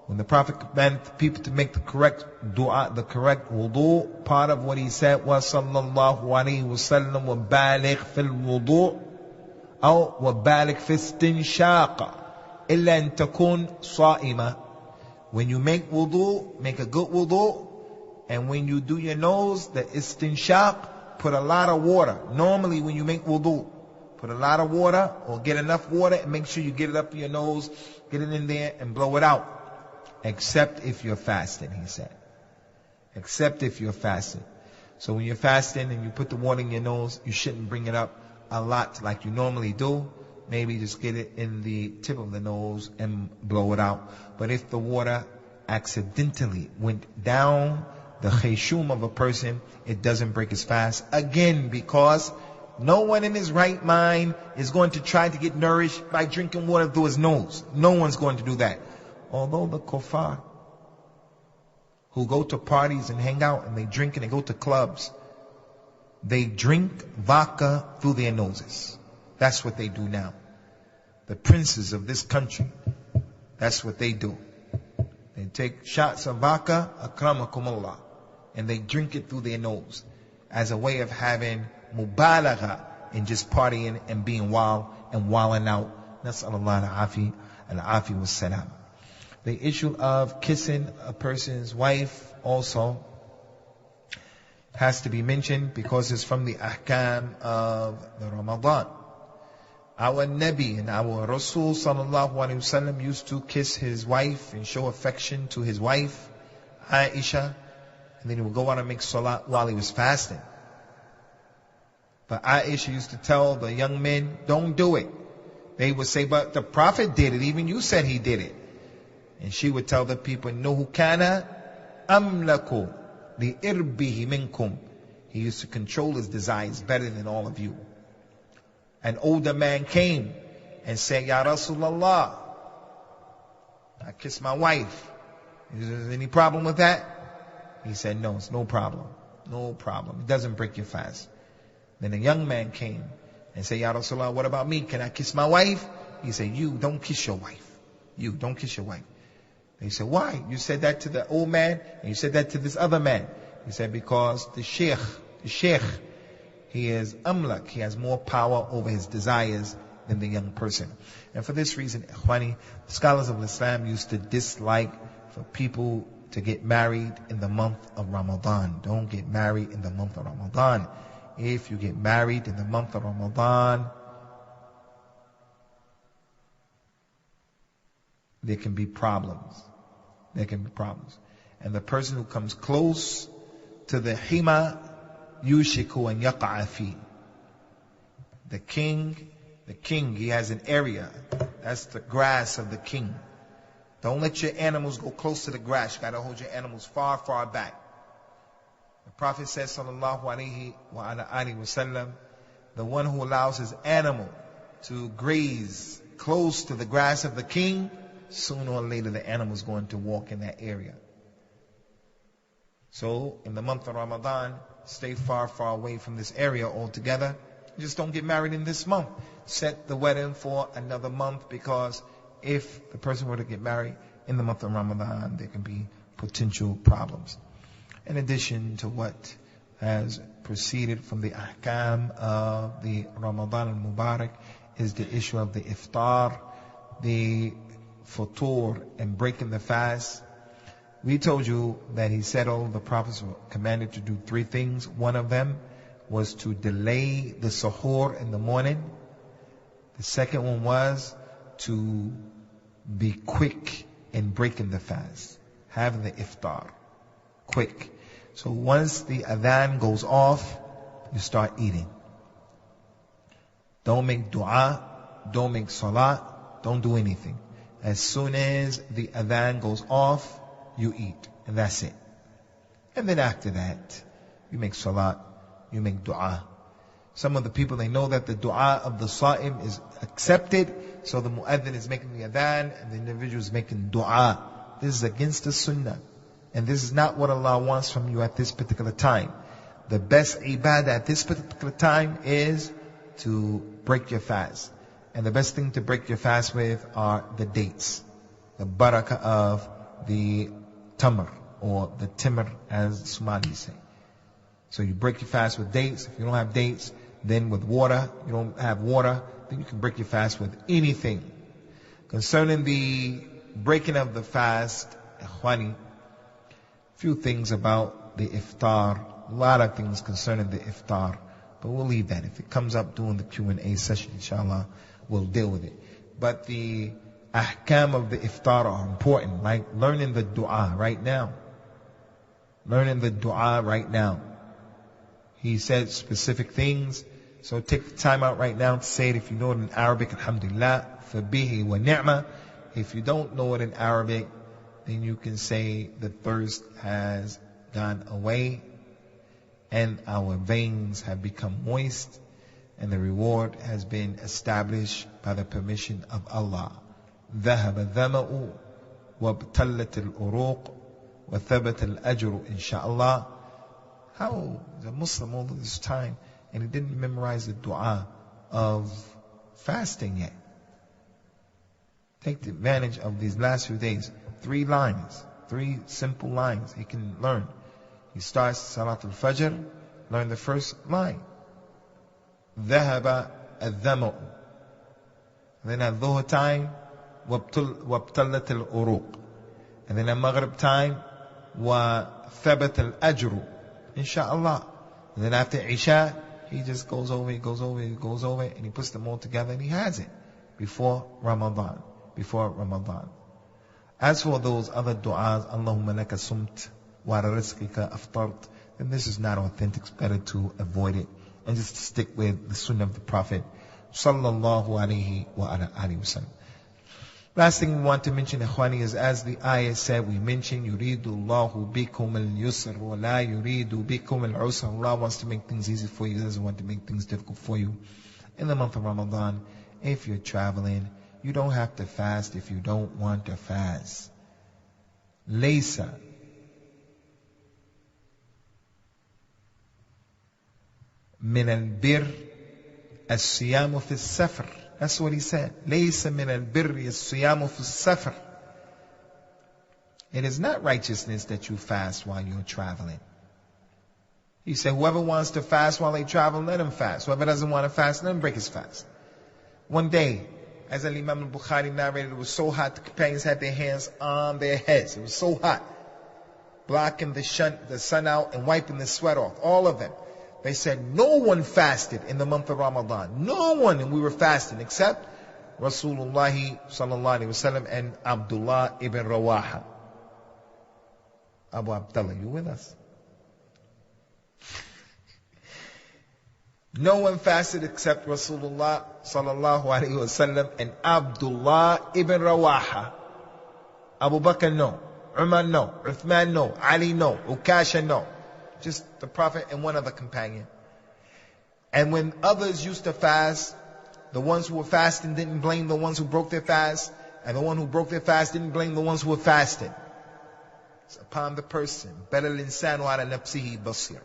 When the Prophet commanded people to make the correct dua, the correct wudu, part of what he said was sallallahu alayhi wa sallam wa baligh fil wudu aw wa baligh fi istinshaq illa an takun sa'ima. When you make wudu, make a good wudu. And when you do your nose, the istinshaq, put a lot of water. Normally when you make wudu, put a lot of water or get enough water and make sure you get it up your nose, get it in there and blow it out. Except if you're fasting, he said. Except if you're fasting. So when you're fasting and you put the water in your nose, you shouldn't bring it up a lot like you normally do. Maybe just get it in the tip of the nose and blow it out. But if the water accidentally went down the khayshum of a person, it doesn't break his fast. Again, because no one in his right mind is going to try to get nourished by drinking water through his nose. No one's going to do that. Although the kuffar, who go to parties and hang out and they drink and they go to clubs, they drink vodka through their noses. That's what they do now. The princes of this country, that's what they do. They take shots of vodka, akramakumullah, and they drink it through their nose as a way of having mubalagha in just partying and being wild and wilding out. Nas'alullah al-afi was-salam. The issue of kissing a person's wife also has to be mentioned because it's from the ahkam of the Ramadan. Our Nabi and our Rasul sallallahu alaihi wasallam used to kiss his wife and show affection to his wife, Aisha, and then he would go out and make salat while he was fasting. But Aisha used to tell the young men, don't do it. They would say, but the Prophet did it, even you said he did it. And she would tell the people, "Innahu kana amlaku li irbihi minkum." He used to control his desires better than all of you. An older man came and said, "Ya Rasulullah, I kissed my wife. Is there any problem with that?" He said, "No, it's no problem. No problem. It doesn't break your fast." Then a young man came and said, "Ya Rasulullah, what about me? Can I kiss my wife?" He said, "You don't kiss your wife. You don't kiss your wife." He said, "Why? You said that to the old man and you said that to this other man." He said, "Because the sheikh, he is amlak. He has more power over his desires than the young person." And for this reason, ikhwani, the scholars of Islam used to dislike for people to get married in the month of Ramadan. Don't get married in the month of Ramadan. If you get married in the month of Ramadan, there can be problems. There can be problems. And the person who comes close to the hima, yushiku and yaqa'afi. The king, he has an area. That's the grass of the king. Don't let your animals go close to the grass. You gotta hold your animals far, far back. The Prophet says, sallallahu alayhi wa ala alihi wa sallam, the one who allows his animal to graze close to the grass of the king, sooner or later the animal is going to walk in that area. So in the month of Ramadan, stay far, far away from this area altogether. Just don't get married in this month. Set the wedding for another month, because if the person were to get married in the month of Ramadan, there can be potential problems. In addition to what has proceeded from the ahkam of the Ramadan al-Mubarak is the issue of the iftar, the futur, and breaking the fast. We told you that he said all the prophets were commanded to do three things. One of them was to delay the suhoor in the morning. The second one was to be quick in breaking the fast, having the iftar, quick. So once the adhan goes off, you start eating. Don't make dua, don't make salat, don't do anything. As soon as the adhan goes off, you eat, and that's it. And then after that, you make salat, you make dua. Some of the people, they know that the dua of the sa'im is accepted, so the mu'adhin is making the adhan, and the individual is making dua. This is against the sunnah. And this is not what Allah wants from you at this particular time. The best ibadah at this particular time is to break your fast. And the best thing to break your fast with are the dates. The barakah of the tamr, or the timr as Somalis say. So you break your fast with dates. If you don't have dates, then with water. You don't have water, then you can break your fast with anything. Concerning the breaking of the fast Ikhwani, few things about the iftar, a lot of things concerning the iftar, but we'll leave that. If it comes up during the Q&A session, inshallah, we'll deal with it. But the ahkam of the iftar are important, like learning the dua right now. Learning the dua right now. He said specific things, so take the time out right now to say it. If you know it in Arabic, alhamdulillah, fabihi wa ni'mah. If you don't know it in Arabic, then you can say the thirst has gone away and our veins have become moist and the reward has been established by the permission of Allah. ذهب الظمأ وابتلت الأروق وثبت الأجر إن شاء الله. How is a Muslim all this time and he didn't memorize the dua of fasting yet? Take advantage of these last few days. 3 lines, 3 simple lines he can learn. He starts Salatul Fajr, learn the first line. ذهب الظمأ. Then at Dhuhr time, وابتلت الأروق. And then at Maghrib time, وثبت الأجر Insha'Allah. And then after Isha, he just goes over, and he puts them all together and he has it before Ramadan. As for those other du'as, Allahumma laka sumt wa ala rizqika aftart, then this is not authentic. It's better to avoid it and just stick with the sunnah of the Prophet sallallahu alayhi wa ala alihi wa sallam. Last thing we want to mention, ikhwani, is as the ayah said, we mentioned, يُرِيدُ اللَّهُ بِكُمُ الْيُسْرَ وَلَا يُرِيدُ بِكُمُ الْعُسْرَ. Allah wants to make things easy for you. He doesn't want to make things difficult for you. In the month of Ramadan, if you're traveling, you don't have to fast if you don't want to fast. لَيْسَ مِنَ الْبِرِّ الصِّيَامُ فِي السَّفَرِ. That's what he said. لَيْسَ مِنَ الْبِرِّ الصِّيَامُ فِي السَّفَرِ. It is not righteousness that you fast while you're traveling. He said, whoever wants to fast while they travel, let him fast. Whoever doesn't want to fast, let him break his fast. One day, as Imam al-Bukhari narrated, it was so hot, the companions had their hands on their heads. It was so hot, blocking the sun out and wiping the sweat off, all of them. They said, no one fasted in the month of Ramadan. No one, and we were fasting, except Rasulullah sallallahu alaihi wasallam and Abdullah ibn Rawaha. Abu Abdullah, you with us? No one fasted except Rasulullah sallallahu alaihi wasallam and Abdullah ibn Rawaha. Abu Bakr, no. Umar, no. Uthman, no. Ali, no. Ukasha, no. Just the Prophet and one other companion. And when others used to fast, the ones who were fasting didn't blame the ones who broke their fast, and the one who broke their fast didn't blame the ones who were fasting. It's upon the person. Better l'insanu ala nafsihi basir.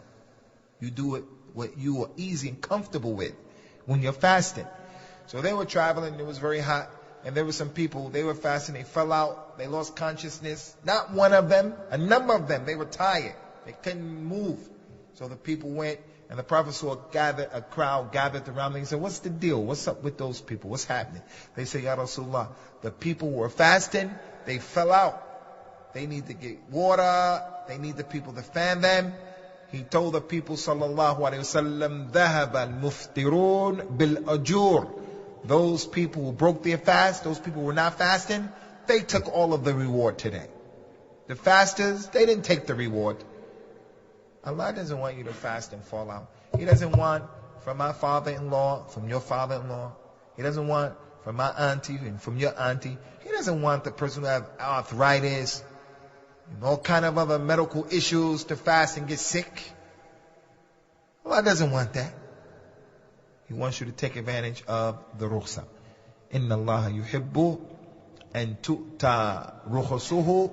You do it what you are easy and comfortable with when you're fasting. So they were traveling, it was very hot, and there were some people, they were fasting, they fell out, they lost consciousness. Not one of them, a number of them, they were tired. They couldn't move. So the people went, and the Prophet saw a crowd gathered around them. He said, what's the deal? What's up with those people? What's happening? They said, Ya Rasulullah, the people were fasting, they fell out. They need to get water, they need the people to fan them. He told the people, sallallahu alayhi wasallam, ذَهَبَ الْمُفْتِرُونَ بِالْأَجُورِ. Those people who broke their fast, those people who were not fasting, they took all of the reward today. The fasters, they didn't take the reward. Allah doesn't want you to fast and fall out. He doesn't want from my father-in-law, from your father-in-law. He doesn't want from my auntie and from your auntie. He doesn't want the person who has arthritis and all kind of other medical issues to fast and get sick. Allah doesn't want that. He wants you to take advantage of the rukhsa. Inna Allah yuhibbu an tu'ta rukhsuhu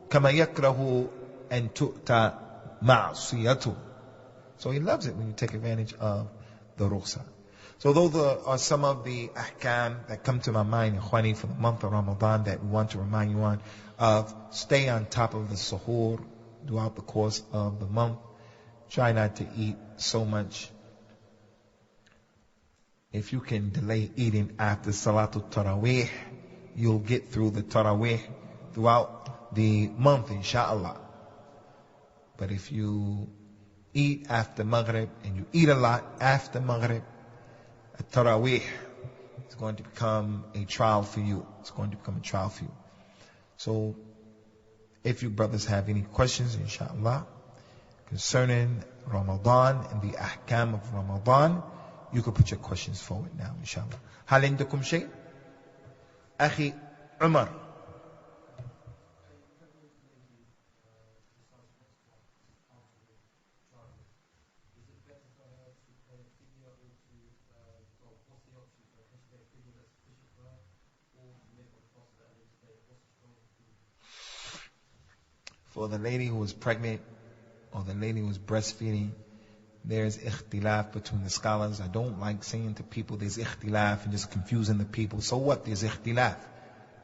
kama yakrahu an tu'ta ma'asiyatu. So he loves it when you take advantage of the rukhsa. So those are some of the ahkam that come to my mind, ikhwani, for the month of Ramadan that we want to remind you on of. Stay on top of the suhoor throughout the course of the month. Try not to eat so much. If you can delay eating after Salatul Taraweeh, you'll get through the Taraweeh throughout the month, inshallah. But if you eat after Maghrib and you eat a lot after Maghrib, at-Taraweeh is going to become a trial for you. It's going to become a trial for you. So, if you brothers have any questions, inshallah, concerning Ramadan and the ahkam of Ramadan, you can put your questions forward now, inshallah. هل عندكم شيء؟ أخي عمر. For the lady who is pregnant or the lady who is breastfeeding, there's ikhtilaf between the scholars. I don't like saying to people there's ikhtilaf and just confusing the people. So what? There's ikhtilaf.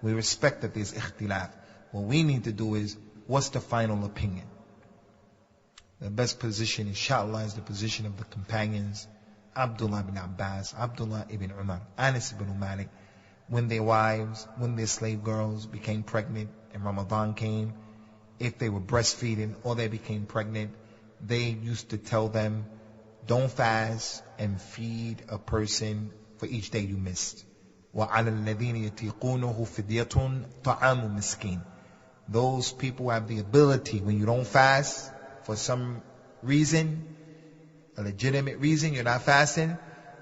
We respect that there's ikhtilaf. What we need to do is, what's the final opinion? The best position, inshallah, is the position of the companions, Abdullah ibn Abbas, Abdullah ibn Umar, Anas ibn Malik. When their wives, when their slave girls became pregnant and Ramadan came, if they were breastfeeding or they became pregnant, they used to tell them, don't fast and feed a person for each day you missed. وَعَلَى الَّذِينَ يَتِيقُونَهُ فِدْيَةٌ طَعَامُ مِسْكِينٍ. Those people have the ability, when you don't fast for some reason, a legitimate reason, you're not fasting,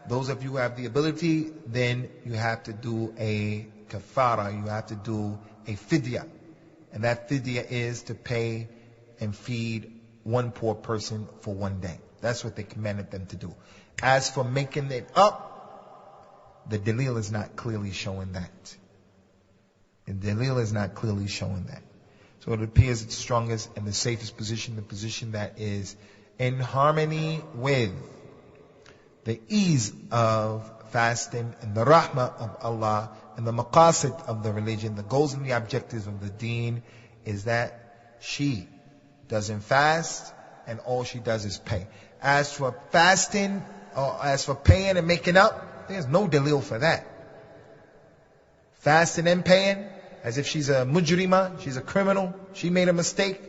those of you who have the ability, then you have to do a kafara, you have to do a fidya. And that fidya is to pay and feed one poor person for one day. That's what they commanded them to do. As for making it up, the dalil is not clearly showing that. The dalil is not clearly showing that. So it appears it's strongest and the safest position, the position that is in harmony with the ease of fasting and the rahmah of Allah and the maqasid of the religion, the goals and the objectives of the deen, is that she doesn't fast and all she does is pay. As for fasting, or as for paying and making up, there's no dalil for that. Fasting and paying, as if she's a mujrima, she's a criminal, she made a mistake.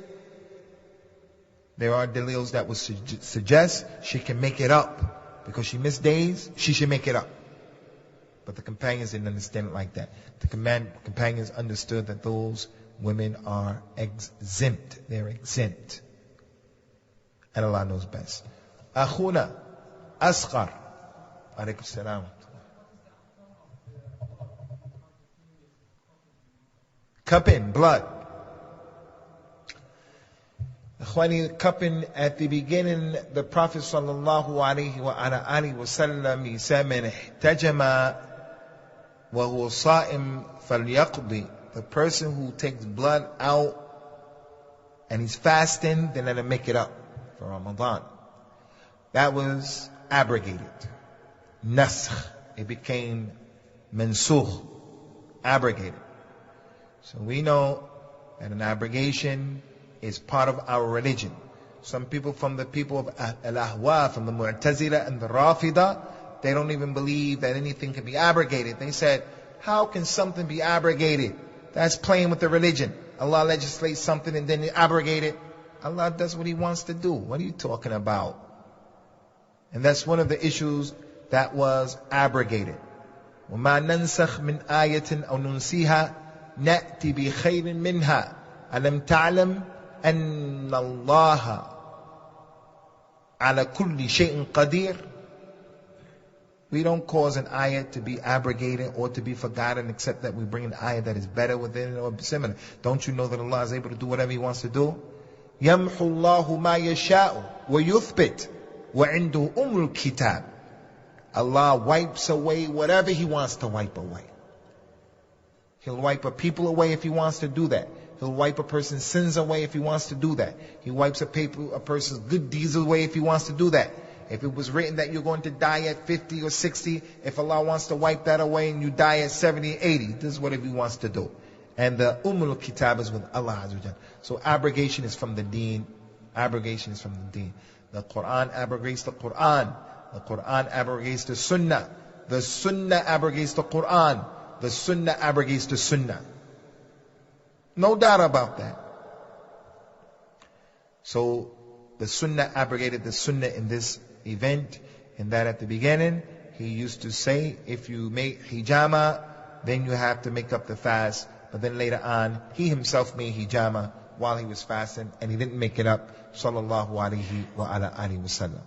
There are dalils that would suggest she can make it up. Because she missed days, she should make it up. But the companions didn't understand it like that. The companions understood that those women are exempt. They're exempt. And Allah knows best. Akhuna, Asghar. Alaykum salam. Cupping, blood. Ikhwani, cupping at the beginning, the Prophet sallallahu alayhi wa sallam, he said, "Man ihtajama wa huwa sa'im falyaqdi." The person who takes blood out and he's fasting, then let him make it up for Ramadan. That was abrogated. Nasakh. It became mansukh. Abrogated. So we know that an abrogation is part of our religion. Some people from the people of Al-Ahwa, from the Mu'tazila and the Rafida, they don't even believe that anything can be abrogated. They said, how can something be abrogated? That's playing with the religion. Allah legislates something and then they abrogate it. Allah does what He wants to do. What are you talking about? And that's one of the issues that was abrogated. وَمَا نَنْسَخْ مِنْ آيَةٍ أَوْ نُنْسِيهَا نَأْتِ بِخَيْرٍ مِنْهَا أَلَمْ تَعْلَمْ أَنَّ اللَّهَ عَلَى كُلِّ شَيْءٍ قَدِيرٌ. We don't cause an ayah to be abrogated or to be forgotten except that we bring an ayah that is better within it or similar. Don't you know that Allah is able to do whatever He wants to do? يَمْحُ اللَّهُ مَا يَشَاءُ وَيُثْبِتُ وَعِنْدُهُ أُمُّ الْكِتَابِ. Allah wipes away whatever He wants to wipe away. He'll wipe a people away if He wants to do that. He'll wipe a person's sins away if He wants to do that. He wipes a person's good deeds away if He wants to do that. If it was written that you're going to die at 50 or 60, if Allah wants to wipe that away and you die at 70, 80, this is whatever He wants to do. And the Ummul Kitab is with Allah Azza wa Jal. So abrogation is from the deen. Abrogation is from the deen. The Quran abrogates the Quran. The Quran abrogates the Sunnah. The Sunnah abrogates the Quran. The Sunnah abrogates the Sunnah. No doubt about that. So the sunnah abrogated the sunnah in this event, in that at the beginning, he used to say, if you make hijama, then you have to make up the fast. But then later on, he himself made hijama while he was fasting, and he didn't make it up, sallallahu alayhi wa ala alihi wa sallam.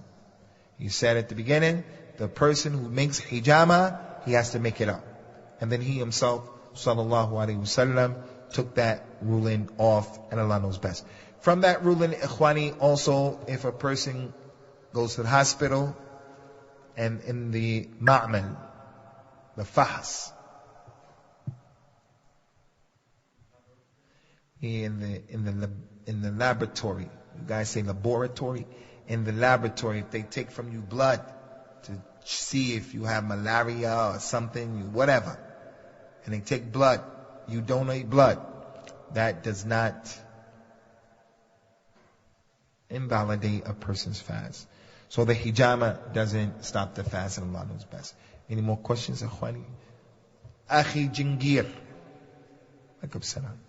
He said at the beginning, the person who makes hijama, he has to make it up. And then he himself, sallallahu alayhi wa sallam, took that ruling off, and Allah knows best. From that ruling, ikhwani, also, if a person goes to the hospital, and in the ma'mal, the fahs, in the laboratory, you guys say laboratory, in the laboratory, if they take from you blood to see if you have malaria or something, whatever, and they take blood, you donate blood, that does not invalidate a person's fast. So the hijama doesn't stop the fast, and Allah knows best. Any more questions, Akhwani? Akhi Jingir. Alaikum salam.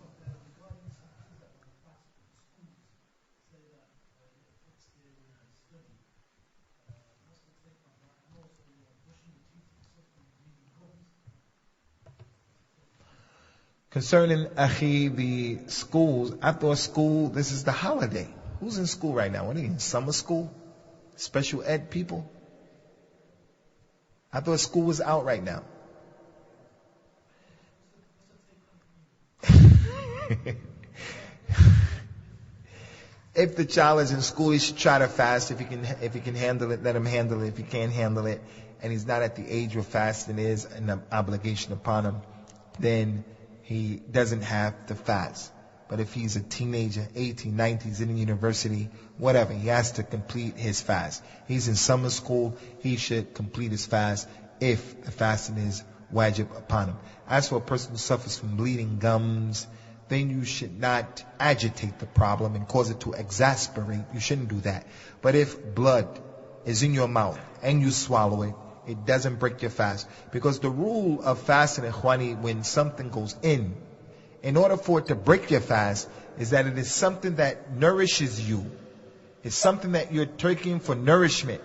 Concerning Akhi, the schools, I thought school, this is the holiday. Who's in school right now? What are you in summer school? Special ed people? I thought school was out right now. If the child is in school, he should try to fast. If he can handle it, let him handle it. If he can't handle it, and he's not at the age where fasting is an obligation upon him, then he doesn't have to fast. But if he's a teenager, 18, 19, he's in university, whatever, he has to complete his fast. He's in summer school, he should complete his fast if the fasting is wajib upon him. As for a person who suffers from bleeding gums, then you should not agitate the problem and cause it to exasperate. You shouldn't do that. But if blood is in your mouth and you swallow it, it doesn't break your fast. Because the rule of fasting, ikhwani, when something goes in order for it to break your fast, is that it is something that nourishes you. It's something that you're taking for nourishment.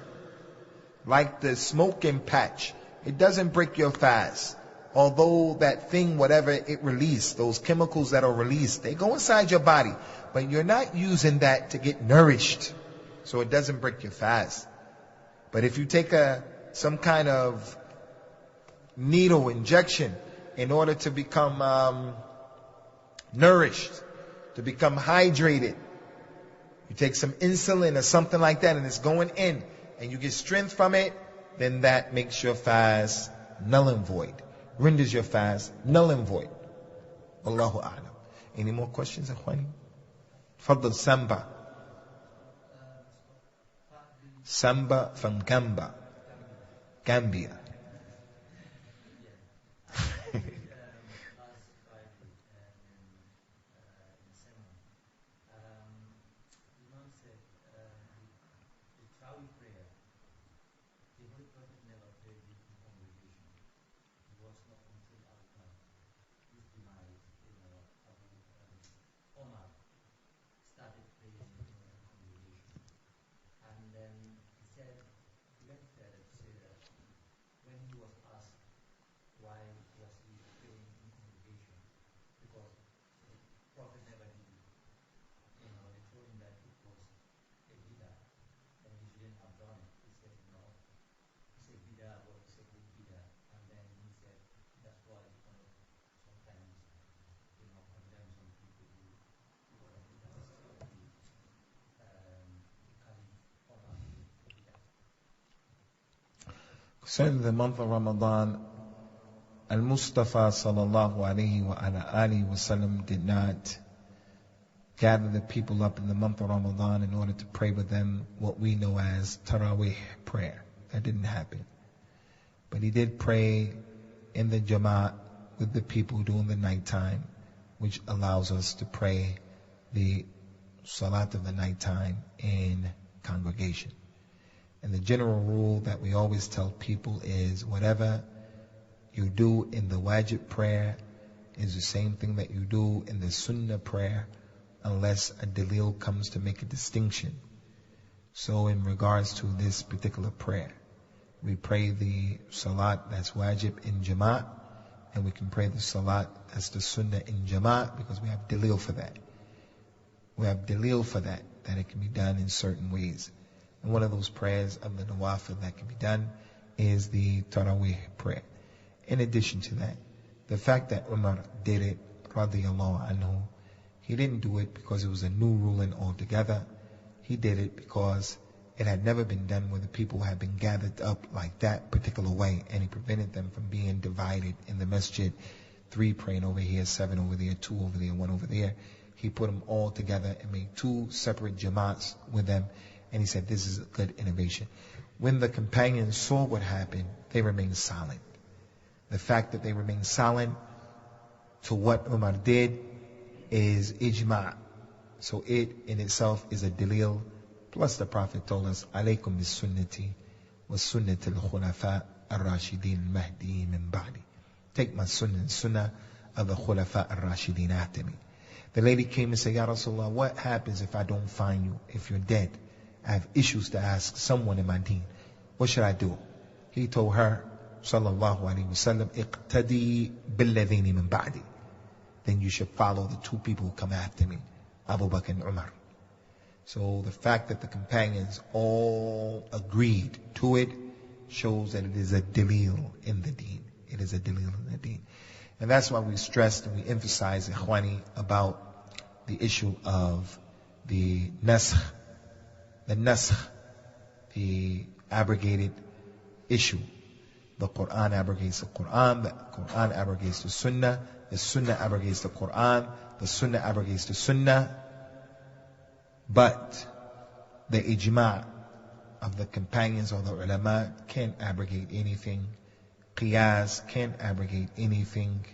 Like the smoking patch. It doesn't break your fast. Although that thing, whatever it released, those chemicals that are released, they go inside your body. But you're not using that to get nourished. So it doesn't break your fast. But if you take some kind of needle injection in order to become nourished, to become hydrated, you take some insulin or something like that and it's going in and you get strength from it, then that makes your fast null and void. Renders your fast null and void. Allahu A'lam. Any more questions, Akhwani? Fadl Samba. Samba from Gambia. Gambia. Concerning the month of Ramadan, Al-Mustafa sallallahu alayhi wa ala alihi wa sallam did not gather the people up in the month of Ramadan in order to pray with them what we know as Taraweeh prayer. That didn't happen. But he did pray in the Jama'at with the people during the nighttime, which allows us to pray the Salat of the nighttime in congregation. And the general rule that we always tell people is whatever you do in the wajib prayer, is the same thing that you do in the sunnah prayer, unless a dalil comes to make a distinction. So in regards to this particular prayer, we pray the salat that's wajib in jama'at, and we can pray the salat that's the sunnah in jama'at, because we have dalil for that. We have dalil for that it can be done in certain ways. And one of those prayers of the nawafil that can be done is the Taraweeh prayer. In addition to that, the fact that Umar did it, radiyallahu anhu, he didn't do it because it was a new ruling altogether. He did it because it had never been done where the people had been gathered up like that particular way, and he prevented them from being divided in the masjid. 3 praying over here, 7 over there, 2 over there, 1 over there. He put them all together and made 2 separate jama'ats with them, and he said this is a good innovation. When the companions saw what happened, they remained silent. The fact that they remained silent to what Umar did is ijma'. So it in itself is a dalil. Plus the Prophet told us, alaykum bis sunnati wa sunnati al-khulafa ar-rashidin al-mahdiyin min ba'di. Take my sunnah and sunnah of the khulafa ar-rashidin after me. The lady came and said, Ya Rasulullah, what happens if I don't find you, if you're dead? I have issues to ask someone in my deen. What should I do? He told her, sallallahu alayhi wa sallam, iqtadi billadhini min ba'di. Then you should follow the 2 people who come after me, Abu Bakr and Umar. So the fact that the companions all agreed to it shows that it is a dalil in the deen. It is a dalil in the deen. And that's why we stressed and we emphasized, ikhwani, about the issue of the nasakh, the abrogated issue. The Quran abrogates the Quran abrogates the Sunnah abrogates the Quran, the Sunnah abrogates the Sunnah. But the ijma' of the companions or the ulama can't abrogate anything. Qiyas can't abrogate anything.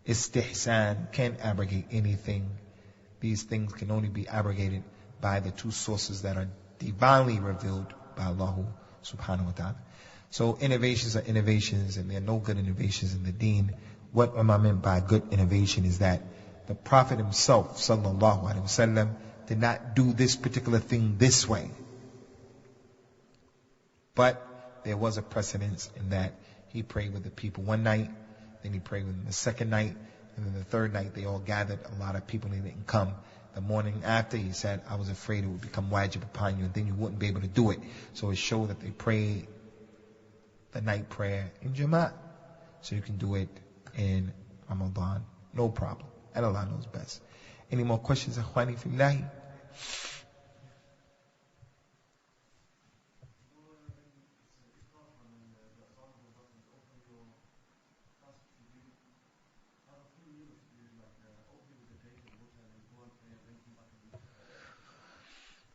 Istihsan can't abrogate anything. These things can only be abrogated by the 2 sources that are divinely revealed by Allah subhanahu wa ta'ala. So innovations are innovations, and there are no good innovations in the deen. What Umar meant by good innovation is that the Prophet himself, sallallahu alaihi wasallam, did not do this particular thing this way. But there was a precedence in that he prayed with the people one night, then he prayed with them the second night, and then the third night they all gathered. A lot of people, they didn't come. The morning after, he said, I was afraid it would become wajib upon you, and then you wouldn't be able to do it. So it showed that they prayed the night prayer in Jama'at. So you can do it in Ramadan, no problem. And Allah knows best. Any more questions, akhwani fillahi?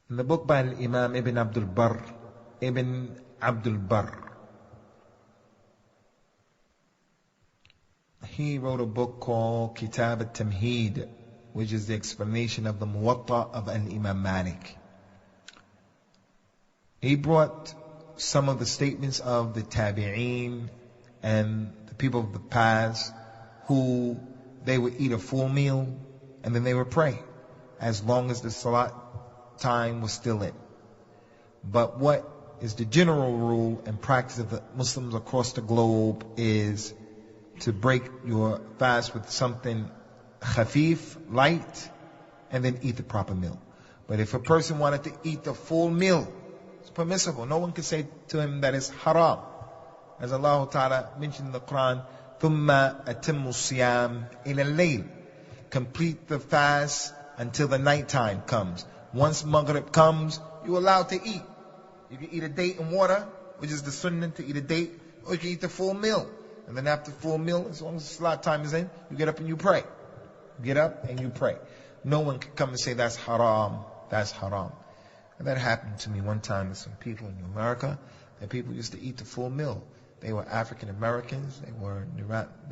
In the book by Imam Ibn Abdul Barr, he wrote a book called Kitab al-Tamheed, which is the explanation of the Muwatta of Imam Malik. He brought some of the statements of the Tabi'een and the people of the past, who they would eat a full meal and then they would pray as long as the salat time was still in. But what is the general rule and practice of the Muslims across the globe is to break your fast with something khafif, light, and then eat the proper meal. But if a person wanted to eat the full meal, it's permissible. No one can say to him that it's haram. As Allah Ta'ala mentioned in the Quran, ثُمَّ أَتِمُّ الصِّيَامِ إِلَى اللَّيْلِ. Complete the fast until the nighttime comes. Once Maghrib comes, you're allowed to eat. You can eat a date and water, which is the sunnah to eat a date, or you can eat the full meal. And then after full meal, as long as the salat time is in, you get up and you pray. Get up and you pray. No one can come and say that's haram. That's haram. And that happened to me one time with some people in America. That people used to eat the full meal. They were African Americans. They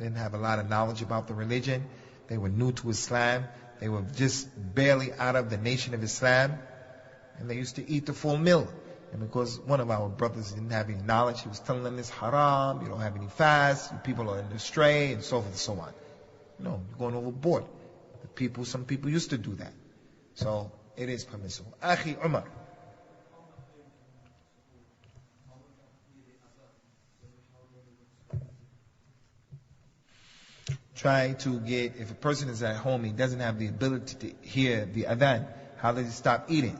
didn't have a lot of knowledge about the religion. They were new to Islam. They were just barely out of the nation of Islam. And they used to eat the full meal. And because one of our brothers didn't have any knowledge, he was telling them it's haram, you don't have any fast, you people are astray, and so forth and so on. No, you're going overboard. Some people used to do that. So it is permissible. Akhi Umar. Try to get, if a person is at home, he doesn't have the ability to hear the adhan, how does he stop eating?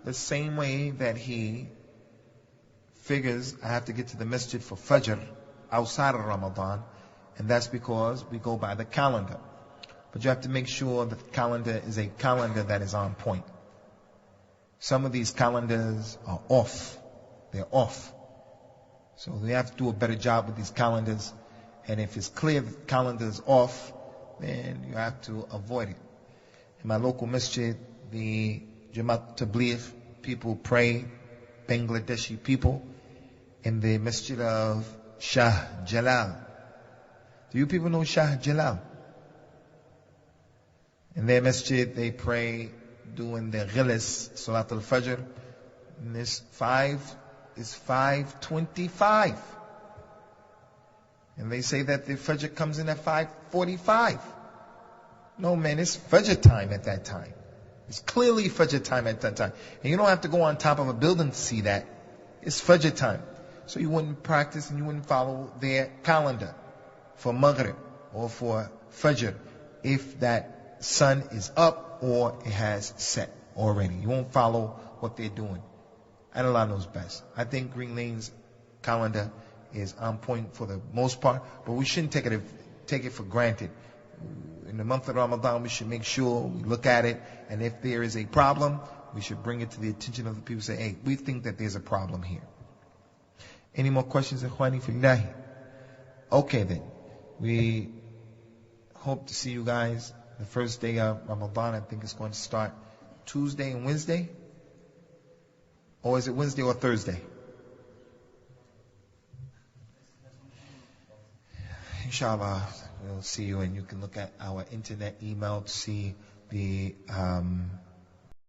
The same way that he figures, I have to get to the masjid for Fajr outside of Ramadan, and that's because we go by the calendar. But you have to make sure that the calendar is a calendar that is on point. Some of these calendars are off. They're off. So we have to do a better job with these calendars. And if it's clear that the calendar is off, then you have to avoid it. In my local masjid, the Jamaat Tabligh people pray, Bangladeshi people, in the masjid of Shah Jalal. Do you people know Shah Jalal? In their masjid, they pray doing the Ghilis, Salat al-Fajr. And this 5:25. And they say that the Fajr comes in at 5:45. No man, it's Fajr time at that time. It's clearly Fajr time at that time. And you don't have to go on top of a building to see that. It's Fajr time. So you wouldn't practice and you wouldn't follow their calendar for Maghrib or for Fajr if that sun is up or it has set already. You won't follow what they're doing. And Allah knows best. I think Green Lane's calendar is on point for the most part, but we shouldn't take it for granted. In the month of Ramadan, we should make sure we look at it, and if there is a problem, we should bring it to the attention of the people. Say, hey, we think that there's a problem here. Any more questions, Ikhwani Fillahi? Okay then. We hope to see you guys the first day of Ramadan. I think it's going to start Tuesday and Wednesday. Or is it Wednesday or Thursday? Inshallah, we'll see you, and you can look at our internet email to see the